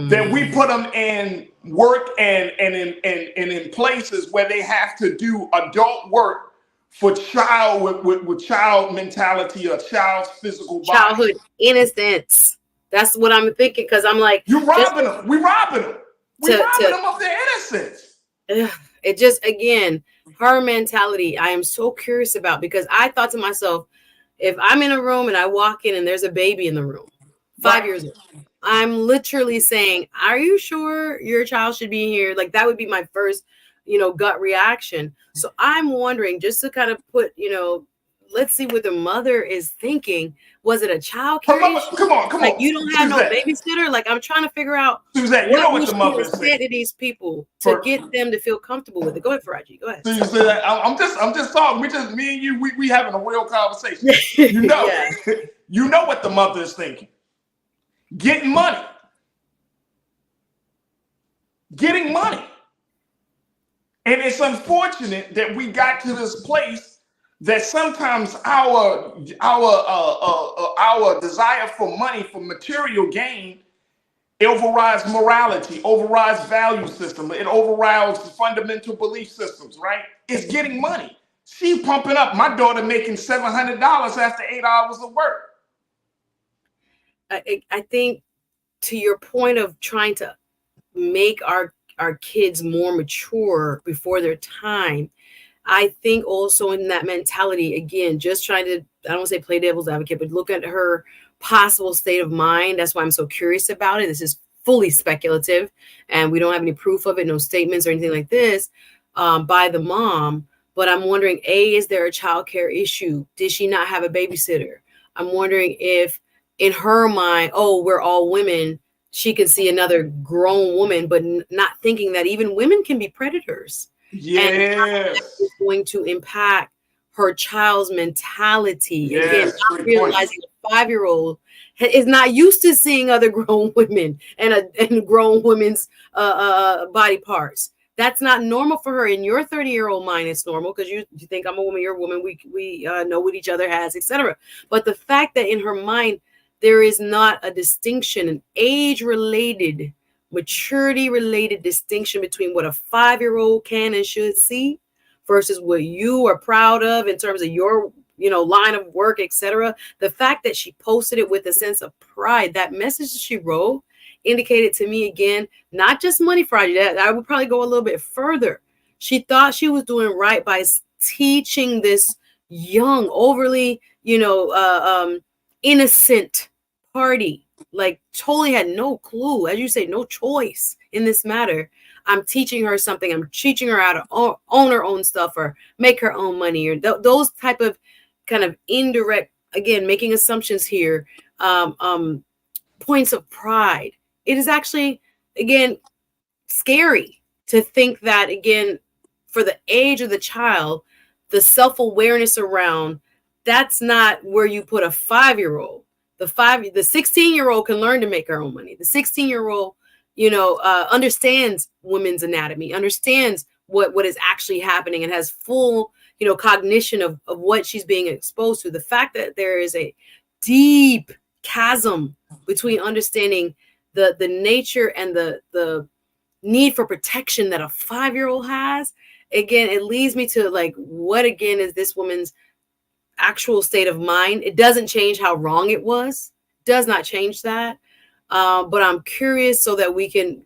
that we put them in work and in places where they have to do adult work for child with child mentality or child's physical body. Childhood innocence. That's what I'm thinking, because I'm like, you robbing them. We robbing them. We robbing them of their innocence. It just, again, her mentality, I am so curious about, because I thought to myself, if I'm in a room and I walk in and there's a baby in the room, 5 years old, I'm literally saying, are you sure your child should be here? Like, that would be my first gut reaction. So I'm wondering, just to kind of put let's see what the mother is thinking. Was it a child care issue? Come on. Like, you don't have no Suzette. babysitter? Like, I'm trying to figure out Suzette, you know what the mother is saying to these people to get them to feel comfortable with it. Go ahead, Farajii. Go ahead. Suzette, I'm just talking. Me and you, we having a real conversation. You know, you know what the mother is thinking. Getting money. And it's unfortunate that we got to this place that sometimes our desire for money, for material gain, overrides morality, overrides value system, it overrides fundamental belief systems, right? It's getting money. She pumping up. My daughter making $700 after 8 hours of work. I think, to your point of trying to make our kids more mature before their time, I think also in that mentality, again, just trying to, I don't want to say play devil's advocate, but look at her possible state of mind. That's why I'm so curious about it. This is fully speculative and we don't have any proof of it, no statements or anything like this by the mom. But I'm wondering, A, is there a child care issue? Did she not have a babysitter? I'm wondering if in her mind, oh, we're all women, she could see another grown woman, but not thinking that even women can be predators. Yes. And how that is going to impact her child's mentality. Yes, again, not realizing a 5-year-old is not used to seeing other grown women and grown women's body parts. That's not normal for her. In your 30-year-old mind, it's normal because you think I'm a woman, you're a woman. We know what each other has, etc. But the fact that in her mind, there is not a distinction, an age-related, maturity-related distinction between what a 5-year-old can and should see versus what you are proud of in terms of your, line of work, etc. The fact that she posted it with a sense of pride, that message that she wrote indicated to me, again, not just money Friday. I would probably go a little bit further. She thought she was doing right by teaching this young, overly, innocent party, like totally had no clue, as you say, no choice in this matter. I'm teaching her something. I'm teaching her how to own her own stuff or make her own money, or those type of kind of indirect, again, making assumptions here, points of pride. It is actually, again, scary to think that, again, for the age of the child, the self-awareness around, that's not where you put a 5-year-old. The 16-year-old can learn to make her own money. The 16-year-old, understands women's anatomy, understands what is actually happening, and has full, cognition of what she's being exposed to. The fact that there is a deep chasm between understanding the nature and the need for protection that a 5-year-old has, again, it leads me to, like, what again is this woman's actual state of mind? It doesn't change how wrong it was, does not change that. But I'm curious so that we can,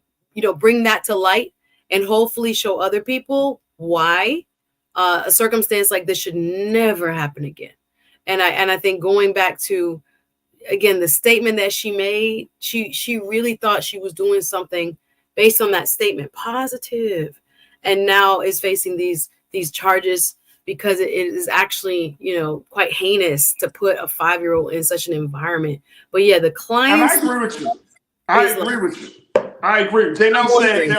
bring that to light and hopefully show other people why a circumstance like this should never happen again. And I think going back to, again, the statement that she made, she really thought she was doing something based on that statement, positive, and now is facing these charges because it is actually, quite heinous to put a 5-year-old in such an environment. But yeah, the clients. And I agree with you. I agree. Janelle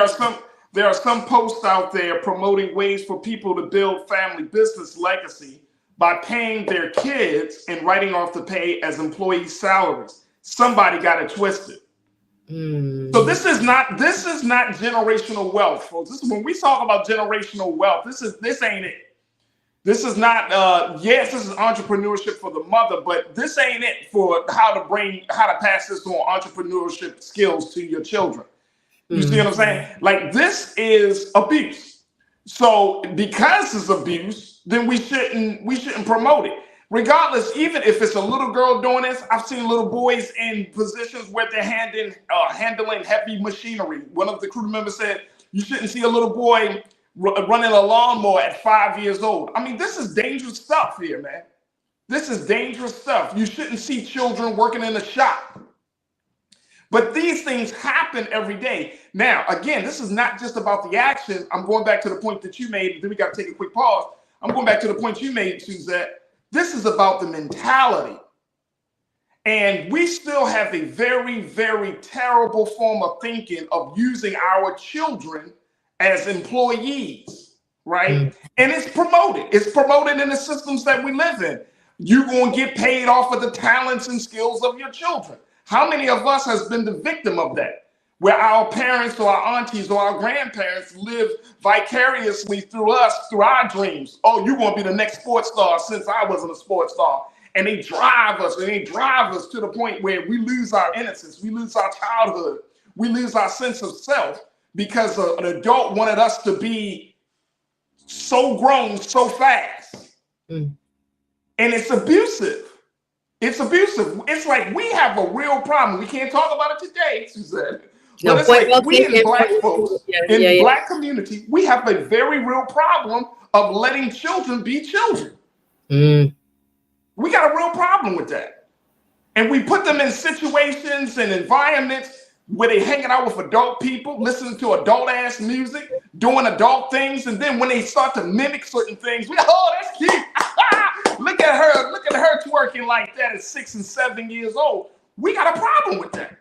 said there are some posts out there promoting ways for people to build family business legacy by paying their kids and writing off the pay as employee salaries. Somebody got it twisted. So this is not generational wealth, folks. When we talk about generational wealth, this ain't it. This is not, yes, this is entrepreneurship for the mother, but this ain't it for how to pass this on entrepreneurship skills to your children. You see what I'm saying? Like, this is abuse. So because it's abuse, then we shouldn't promote it. Regardless, even if it's a little girl doing this, I've seen little boys in positions where they're handling heavy machinery. One of the crew members said, you shouldn't see a little boy running a lawnmower at 5 years old. I mean, this is dangerous stuff here, man. This is dangerous stuff. You shouldn't see children working in a shop. But these things happen every day. Now, again, this is not just about the action. I'm going back to the point that you made. Then we got to take a quick pause. I'm going back to the point you made, Suzette. This is about the mentality. And we still have a very, very terrible form of thinking of using our children as employees, right? And it's promoted. It's promoted in the systems that we live in. You're going to get paid off of the talents and skills of your children. How many of us has been the victim of that? Where our parents or our aunties or our grandparents live vicariously through us, through our dreams. Oh, you're going to be the next sports star since I wasn't a sports star. And they drive us to the point where we lose our innocence. We lose our childhood. We lose our sense of self because an adult wanted us to be so grown so fast. And it's abusive. It's abusive. It's like we have a real problem. We can't talk about it today, Suzette. But it's like we in Black folks, in Black community, we have a very real problem of letting children be children. We got a real problem with that. And we put them in situations and environments where they hanging out with adult people, listening to adult ass music, doing adult things. And then when they start to mimic certain things, oh, that's cute. Look at her twerking like that at 6 and 7 years old. We got a problem with that.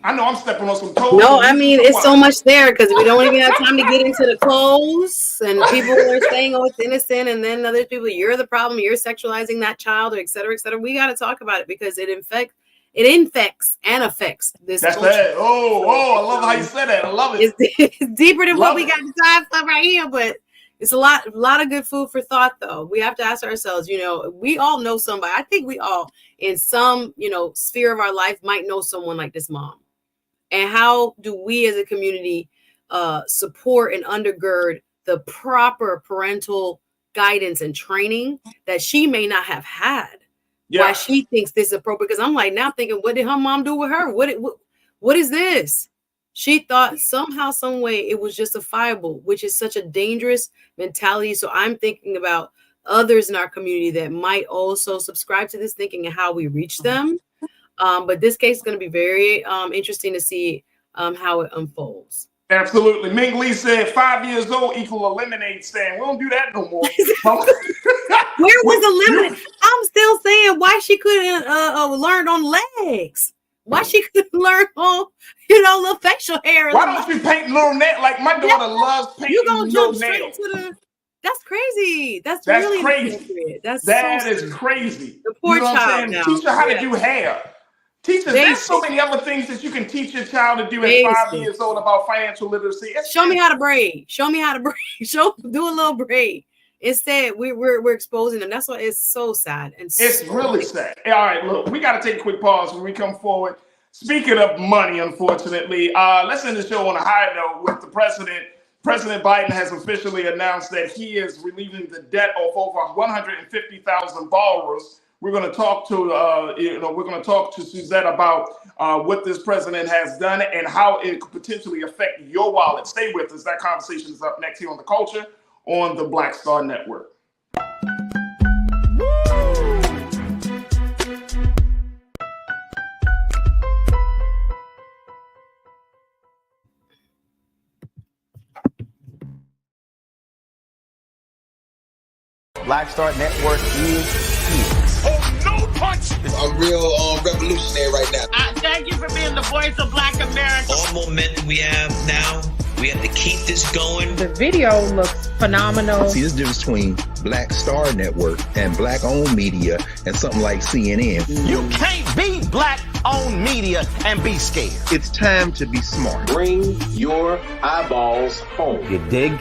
I know I'm stepping on some toes. No, I mean, it's so much there because we don't even have time to get into the clothes. And people are saying, oh, it's innocent. And then other people, you're the problem. You're sexualizing that child, or et cetera, et cetera. We got to talk about it because it infects and affects this That's culture. that. Oh, I love how you said that. I love it. It's deeper than what we got time for right here, but it's a lot of good food for thought, though. We have to ask ourselves, we all know somebody. I think we all, in some, sphere of our life, might know someone like this mom. And how do we as a community support and undergird the proper parental guidance and training that she may not have had? Yeah. Why she thinks this is appropriate? Because I'm like now thinking, what did her mom do with her? What is this? She thought somehow, some way it was justifiable, which is such a dangerous mentality. So I'm thinking about others in our community that might also subscribe to this thinking and how we reach them. But this case is going to be very interesting to see how it unfolds. Absolutely. Ming Lee said 5 years old equal eliminate stand. We don't do that no more. Where was eliminate? I'm still saying why she couldn't learn on legs. Why she couldn't learn on, little facial hair. Why don't you paint little nails? Like my daughter loves painting little nails. That's crazy. That's really crazy. That is crazy. The poor child now. Teach her how to do hair. There's so many other things that you can teach your child to do at 5 years old about financial literacy. Show me how to braid. Do a little braid. Instead, we're exposing them. That's why it's so sad. And it's really sad. All right, look, we got to take a quick pause when we come forward. Speaking of money, unfortunately, let's end the show on a high note with the president. President Biden has officially announced that he is relieving the debt of over 150,000 borrowers. We're going to talk to Suzette about what this president has done and how it could potentially affect your wallet. Stay with us. That conversation is up next here on The Culture on the Black Star Network. Black Star Network is here. Oh, no punch! I'm real revolutionary right now. Thank you for being the voice of Black America. All momentum we have now, we have to keep this going. The video looks phenomenal. See, there's a difference between Black Star Network and Black-owned media and something like CNN. You can't be Black-owned media and be scared. It's time to be smart. Bring your eyeballs home. You dig?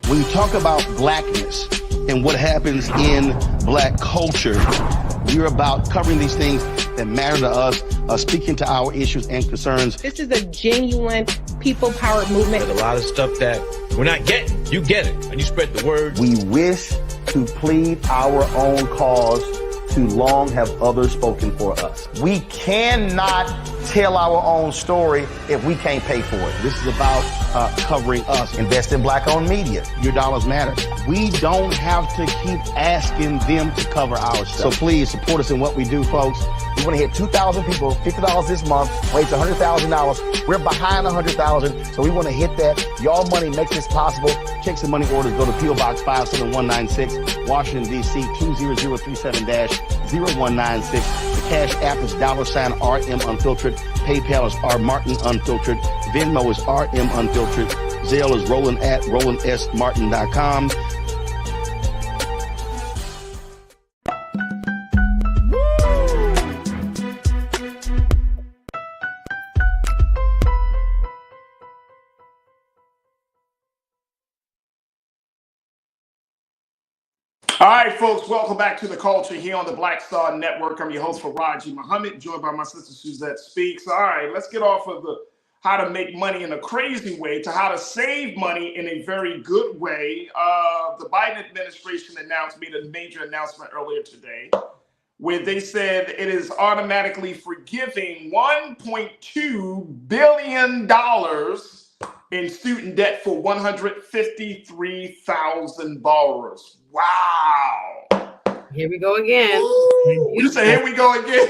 When you talk about blackness and what happens in Black culture, we're about covering these things that matter to us, speaking to our issues and concerns. This is a genuine people-powered movement. There's a lot of stuff that we're not getting. You get it, and you spread the word. We wish to plead our own cause. Too long have others spoken for us. We cannot tell our own story if we can't pay for it. This is about covering us. Invest in black-owned media. Your dollars matter. We don't have to keep asking them to cover our stuff. So please support us in what we do, folks. We want to hit 2,000 people, $50 this month, raise $100,000. We're behind 100,000, so we want to hit that. Y'all money makes this possible. Checks and money orders go to P.O. Box 57196, Washington, D.C. 20037-0196. The Cash App is $RM Unfiltered. PayPal is R Martin Unfiltered. Venmo is RM Unfiltered. Zelle is roland@rolandsmartin.com. All right, folks, welcome back to The Culture here on the Black Star Network. I'm your host, Farajii Muhammad, joined by my sister Suzette Speaks. All right, let's get off of the how to make money in a crazy way to how to save money in a very good way. The Biden administration made a major announcement earlier today where they said it is automatically forgiving $1.2 billion in student debt for 153,000 borrowers. Wow. Here we go again. You say, here we go again.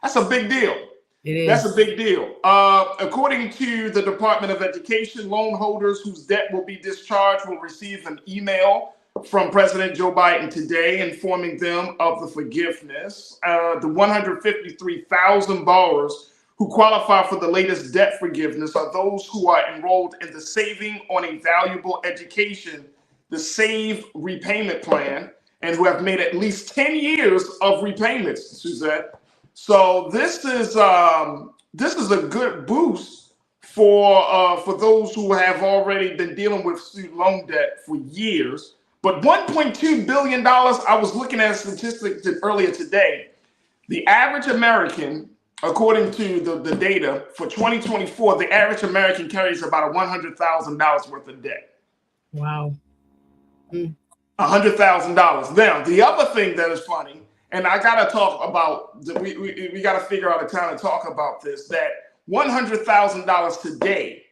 That's a big deal. It is. That's a big deal. According to the Department of Education, loan holders whose debt will be discharged will receive an email from President Joe Biden today informing them of the forgiveness. The 153,000 borrowers who qualify for the latest debt forgiveness are those who are enrolled in the Saving on a Valuable Education, the SAVE repayment plan, and who have made at least 10 years of repayments, Suzette. So this is a good boost for those who have already been dealing with student loan debt for years. But $1.2 billion, I was looking at a statistic earlier today. The average American, according to the data for 2024, the average American carries about $100,000 worth of debt. Wow. $100,000. Now, the other thing that is funny, and I got to talk about, we got to figure out a time to talk about this, that $100,000 today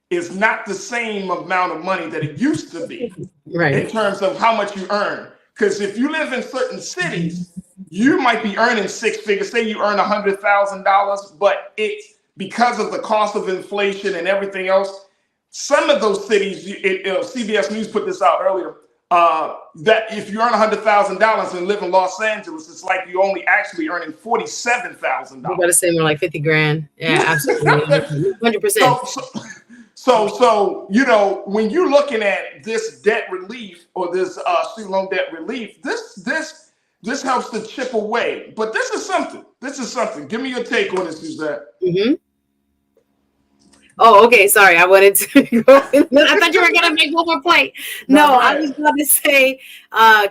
is not the same amount of money that it used to be, right, in terms of how much you earn. Because if you live in certain cities, you might be earning six figures. Say you earn $100,000, but it's because of the cost of inflation and everything else. Some of those cities, CBS News put this out earlier, that if you earn $100,000 and live in Los Angeles, it's like you only actually earning $47,000. You gotta say more like 50 grand. Yeah, absolutely. 100%. So, you know, when you're looking at this debt relief or this student loan debt relief, this helps to chip away. But this is something. Give me your take on this, Suzette. Mm-hmm. Oh, okay. Sorry, I wanted to go. I thought you were gonna make one more point. No, I was going to say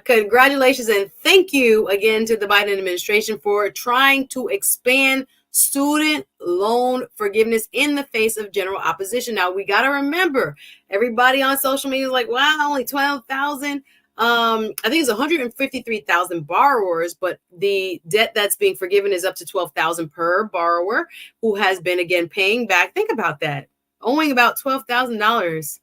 congratulations and thank you again to the Biden administration for trying to expand student loan forgiveness in the face of general opposition. Now we got to remember, everybody on social media is like, wow, only 12,000. I think it's 153,000 borrowers, but the debt that's being forgiven is up to 12,000 per borrower who has been again paying back. Think about that, owing about $12,000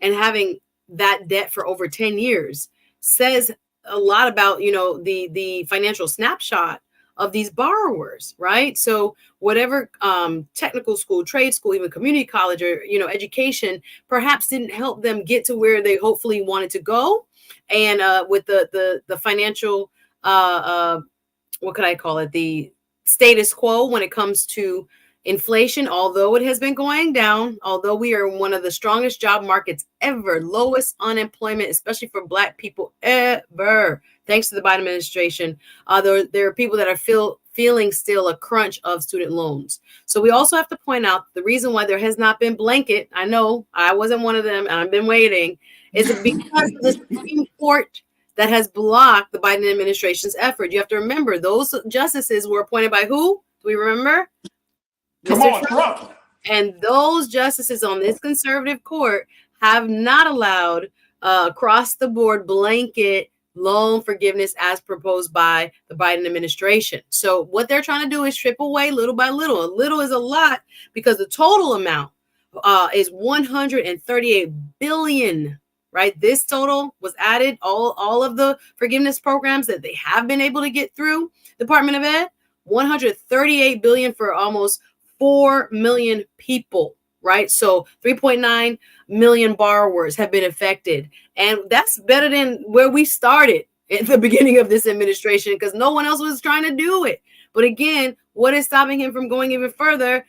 and having that debt for over 10 years says a lot about, you know, the financial snapshot of these borrowers, right? So whatever technical school, trade school, even community college or, you know, education perhaps didn't help them get to where they hopefully wanted to go. And with the financial, what could I call it? The status quo when it comes to inflation, although it has been going down, although we are one of the strongest job markets ever, lowest unemployment, especially for Black people ever, thanks to the Biden administration, there are people that are feeling still a crunch of student loans. So we also have to point out the reason why there has not been blanket. I know I wasn't one of them and I've been waiting. Is because of the Supreme Court that has blocked the Biden administration's effort. You have to remember those justices were appointed by who? Do we remember? Come Mr. on, Trump. And those justices on this conservative court have not allowed across the board blanket loan forgiveness as proposed by the Biden administration. So what they're trying to do is chip away little by little. A little is a lot because the total amount is 138 billion. Right, this total was added. All of the forgiveness programs that they have been able to get through Department of Ed, 138 billion for almost 4 million people. Right, so 3.9 million borrowers have been affected, and that's better than where we started at the beginning of this administration because no one else was trying to do it. But again, what is stopping him from going even further?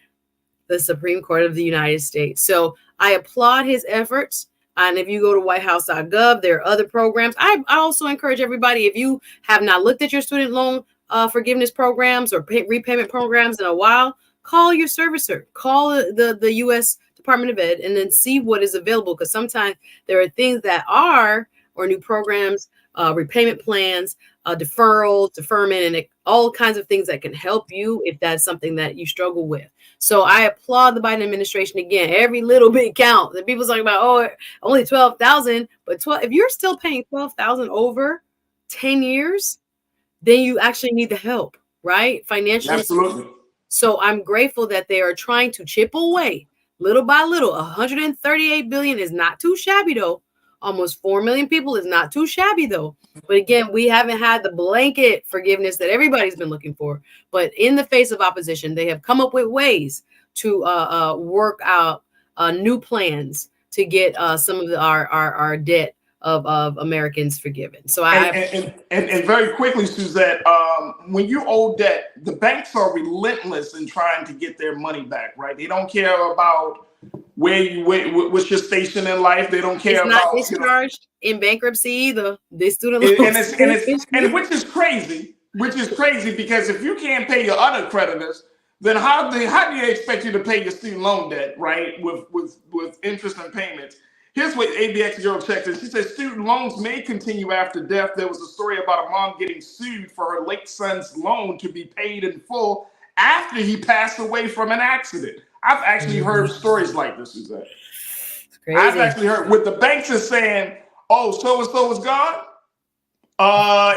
The Supreme Court of the United States. So I applaud his efforts. And if you go to whitehouse.gov, there are other programs. I also encourage everybody, if you have not looked at your student loan forgiveness programs or repayment programs in a while, call your servicer, call the U.S. Department of Ed, and then see what is available. Because sometimes there are things that are, or new programs, repayment plans, deferral, deferment, and all kinds of things that can help you if that's something that you struggle with. So I applaud the Biden administration again. Every little bit counts. And people's talking about, oh, only 12,000, but if you're still paying 12,000 over 10 years, then you actually need the help, right? Financially. Absolutely. So I'm grateful that they are trying to chip away little by little. 138 billion is not too shabby though. Almost 4 million people is not too shabby though. But again, we haven't had the blanket forgiveness that everybody's been looking for. But in the face of opposition, they have come up with ways to work out new plans to get some of our debt of Americans forgiven. So and very quickly, Suzette, when you owe debt, the banks are relentless in trying to get their money back, right? They don't care about what's your station in life. They don't care about discharged in bankruptcy either. This student and which is crazy because if you can't pay your other creditors, then how do you expect you to pay your student loan debt, right? With interest and payments. Here's what ABX Girl checked in. She said student loans may continue after death. There was a story about a mom getting sued for her late son's loan to be paid in full after he passed away from an accident. I've actually heard stories like this, Suzette. I've actually heard with the banks is saying, oh, so-and-so is gone.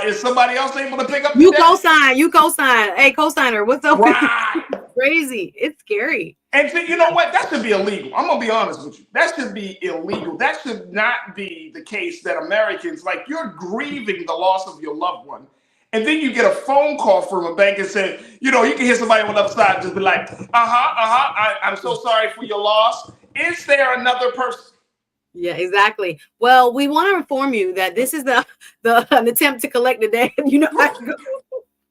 Is somebody else able to pick up the debt? You co-sign. Hey, co-signer, what's up? Right. Crazy. It's scary. And so, you know what? That should be illegal. I'm going to be honest with you. That should be illegal. That should not be the case that Americans, like you're grieving the loss of your loved one. And then you get a phone call from a bank and say, you can hear somebody on the other side just be like, I'm so sorry for your loss. Is there another person? Yeah, exactly. Well, we want to inform you that this is an attempt to collect the debt.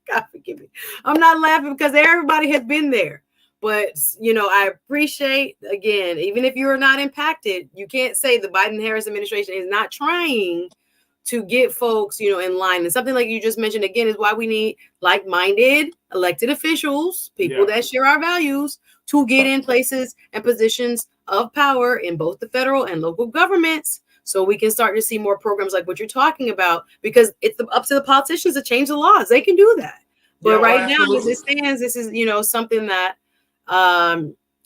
God forgive me. I'm not laughing because everybody has been there. But, I appreciate, again, even if you're not impacted, you can't say the Biden-Harris administration is not trying to get folks, in line. And something like you just mentioned, again, is why we need like-minded elected officials, people that share our values, to get in places and positions of power in both the federal and local governments so we can start to see more programs like what you're talking about, because it's up to the politicians to change the laws. They can do that. But now, as it stands, this is, something that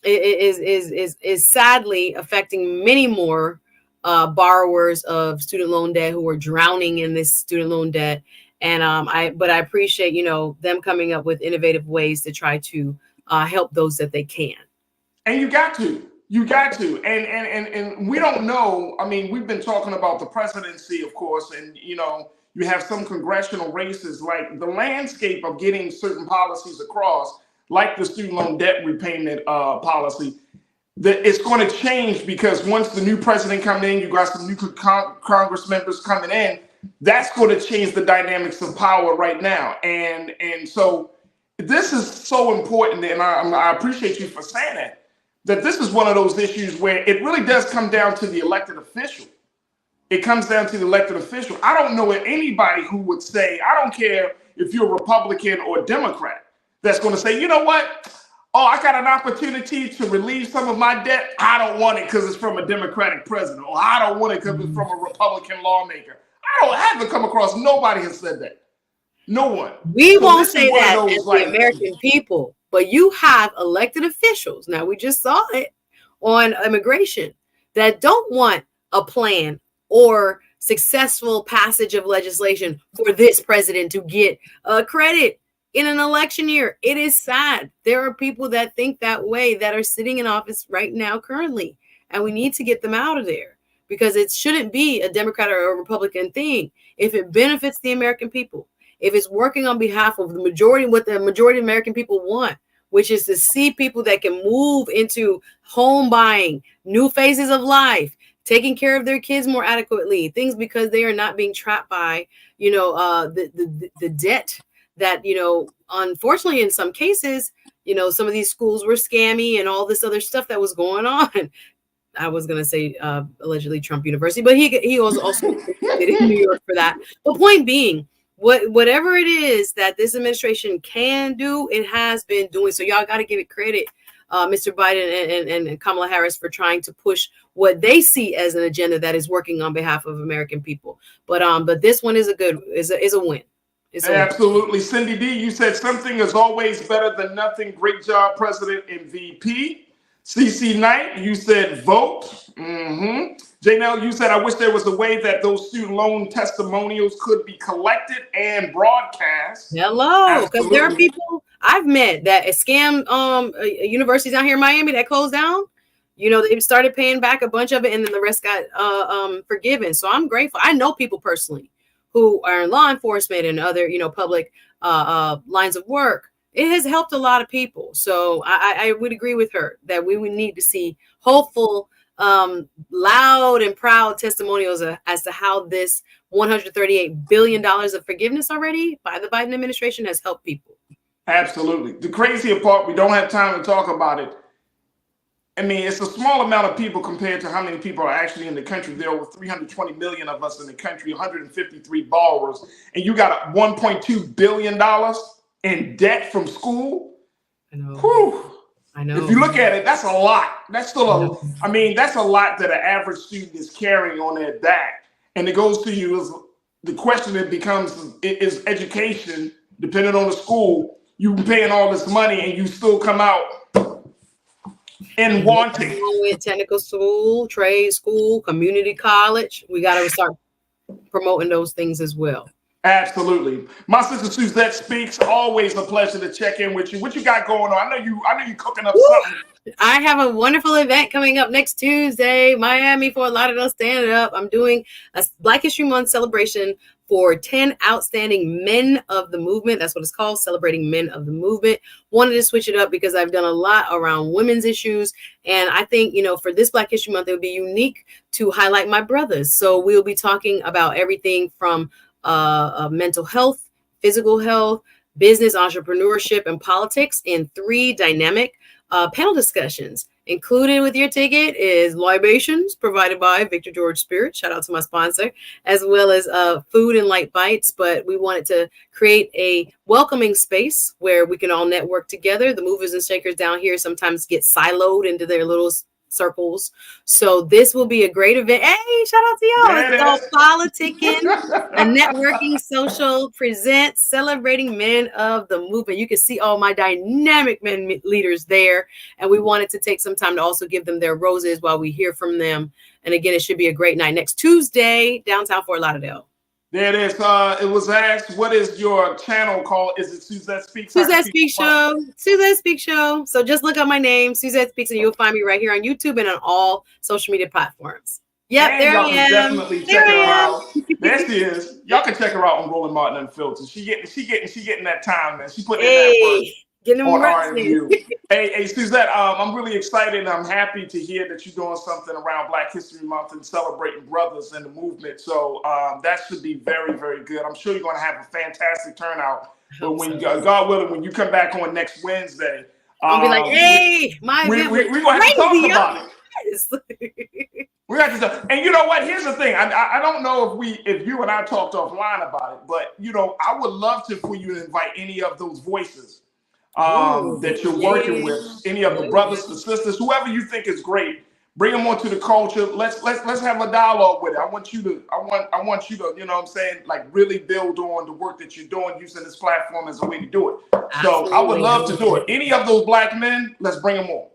is sadly affecting many more borrowers of student loan debt who are drowning in this student loan debt. And I appreciate, them coming up with innovative ways to try to help those that they can. And you got to. And we don't know. I mean, we've been talking about the presidency, of course, and, you have some congressional races, like the landscape of getting certain policies across, like the student loan debt repayment policy, that it's going to change because once the new president comes in, you got some new Congress members coming in, that's going to change the dynamics of power right now. And so this is so important, and I appreciate you for saying that this is one of those issues where it really does come down to the elected official. It comes down to the elected official. I don't know anybody who would say, I don't care if you're a Republican or Democrat, that's going to say, you know what? Oh, I got an opportunity to relieve some of my debt. I don't want it because it's from a Democratic president, or I don't want it because it's from a Republican lawmaker. I haven't come across, nobody has said that. No one. We won't say that as the American people, but you have elected officials. Now, we just saw it on immigration that don't want a plan or successful passage of legislation for this president to get credit in an election year. It is sad. There are people that think that way that are sitting in office right now currently, and we need to get them out of there because it shouldn't be a Democrat or a Republican thing. If it benefits the American people, if it's working on behalf of the majority, what the majority of American people want, which is to see people that can move into home buying, new phases of life, taking care of their kids more adequately, things because they are not being trapped by, the debt that, unfortunately, in some cases, some of these schools were scammy and all this other stuff that was going on. I was going to say allegedly Trump University, but he was also in New York for that. But point being, whatever it is that this administration can do, it has been doing. So y'all got to give it credit, Mr. Biden and Kamala Harris, for trying to push what they see as an agenda that is working on behalf of American people. But this one is a win. Absolutely. Cindy D, you said something is always better than nothing. Great job, President and VP. CC Knight, you said vote. Janelle, you said, I wish there was a way that those student loan testimonials could be collected and broadcast. Hello, because there are people I've met that scam universities down here in Miami that closed down. They started paying back a bunch of it, and then the rest got forgiven. So I'm grateful. I know people personally who are in law enforcement and other, public lines of work. It has helped a lot of people. So I would agree with her that we would need to see hopeful, loud and proud testimonials as to how this $138 billion of forgiveness already by the Biden administration has helped people. Absolutely. The crazier part, we don't have time to talk about it. I mean, it's a small amount of people compared to how many people are actually in the country. There are over 320 million of us in the country, 153 borrowers, and you got $1.2 billion in debt from school. I know. Whew. I know. If you look at it, that's a lot. That's still that's a lot that an average student is carrying on their back. And it goes to you is the question that becomes is education, depending on the school. You've been paying all this money and you still come out and wanting. With technical school, trade school, community college, we got to start promoting those things as well. Absolutely. My sister Suzette Speaks. Always a pleasure to check in with you. What you got going on? I know you cooking up something. I have a wonderful event coming up next Tuesday, Miami, Fort Lauderdale. Stand up. I'm doing a Black History Month celebration for 10 outstanding men of the movement. That's what it's called, celebrating men of the movement. Wanted to switch it up because I've done a lot around women's issues. And I think, for this Black History Month, it would be unique to highlight my brothers. So we'll be talking about everything from mental health, physical health, business, entrepreneurship, and politics in 3 dynamic panel discussions. Included with your ticket is libations provided by Victor George Spirit. Shout out to my sponsor, as well as food and light bites. But we wanted to create a welcoming space where we can all network together. The movers and shakers down here sometimes get siloed into their little circles. So this will be a great event. Hey, shout out to y'all. It's called Politicking, a networking social present celebrating men of the movement. You can see all my dynamic men leaders there. And we wanted to take some time to also give them their roses while we hear from them. And again, it should be a great night next Tuesday, downtown Fort Lauderdale. There it is. It was asked, what is your channel called? Is it Suzette Speaks? Suzette Speaks Show. Suzette Speaks Show. So just look up my name, Suzette Speaks, and you'll find me right here on YouTube and on all social media platforms. Yep, and there I am. Definitely check her out. There she is. Y'all can check her out on Roland Martin Unfiltered. She getting that time, man. She putting in that work. Getting them Hey, Suzette, I'm really excited and I'm happy to hear that you're doing something around Black History Month and celebrating brothers in the movement. So that should be very, very good. I'm sure you're going to have a fantastic turnout. But when God willing, when you come back on next Wednesday, I'll be like, hey, we're going to have to talk about it. We have to talk. And you know what? Here's the thing. I don't know if you and I talked offline about it, but I would love for you to invite any of those voices that you're working with, any of the brothers, the sisters, whoever you think is great. Bring them onto the culture. Let's have a dialogue with it. I want you to, you know what I'm saying, like really build on the work that you're doing, using this platform as a way to do it. Absolutely. So I would love to do it. Any of those Black men, let's bring them on.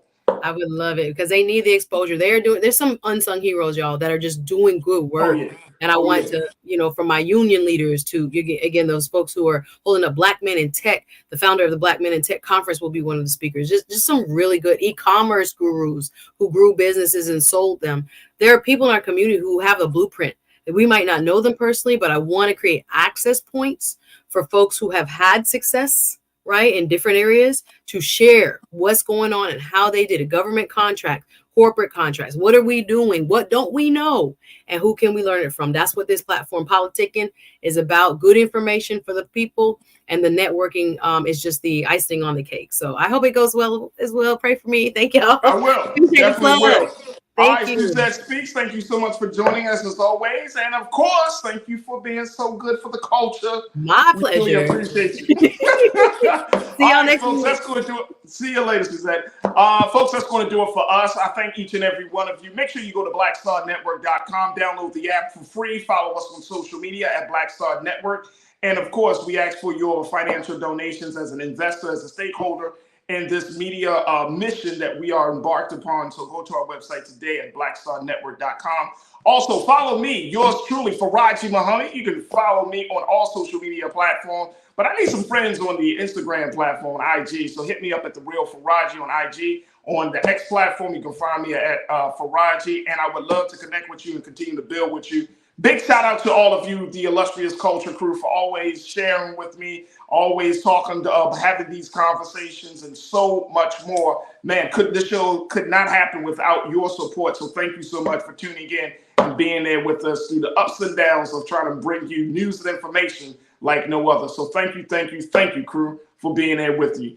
I would love it because they need the exposure. There's some unsung heroes, y'all, that are just doing good work. yeah. And I want to, from my union leaders to, again, those folks who are holding up Black Men in Tech. The founder of the Black Men in Tech Conference will be one of the speakers. Just some really good e-commerce gurus who grew businesses and sold them. There are people in our community who have a blueprint that we might not know them personally, but I want to create access points for folks who have had success, right, in different areas to share what's going on and how they did a government contract, corporate contracts. What are we doing? What don't we know? And who can we learn it from? That's what this platform, Politicking, is about. Good information for the people, and the networking is just the icing on the cake. So I hope it goes well as well. Pray for me. Thank y'all. I will. Definitely will. Thank you. Suzette Speaks, thank you so much for joining us as always. And of course, thank you for being so good for the culture. My pleasure. We really appreciate you. See y'all next week. That's going to do it. See you later, Suzette. Folks, that's going to do it for us. I thank each and every one of you. Make sure you go to blackstarnetwork.com, download the app for free, follow us on social media at Black Star Network. And of course, we ask for your financial donations as an investor, as a stakeholder in this media mission that we are embarked upon. So go to our website today at blackstarnetwork.com. Also, follow me, yours truly, Farajii Muhammad. You can follow me on all social media platforms, but I need some friends on the Instagram platform, IG. So hit me up at The Real Farajii on IG. On the X platform, you can find me at Farajii, and I would love to connect with you and continue to build with you. Big shout out to all of you, the illustrious culture crew, for always sharing with me, always talking, having these conversations, and so much more. Man, this show could not happen without your support. So thank you so much for tuning in and being there with us through the ups and downs of trying to bring you news and information like no other. So thank you, crew, for being there with you.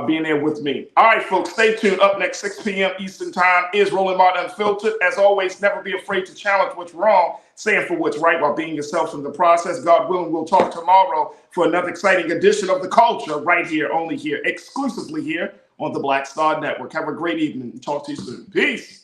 Being there with me. All right, folks, stay tuned. Up next, 6 p.m. Eastern Time is Roland Martin Unfiltered. As always, never be afraid to challenge what's wrong, stand for what's right while being yourself in the process. God willing, we'll talk tomorrow for another exciting edition of The Culture right here, only here, exclusively here on the Black Star Network. Have a great evening. Talk to you soon. Peace.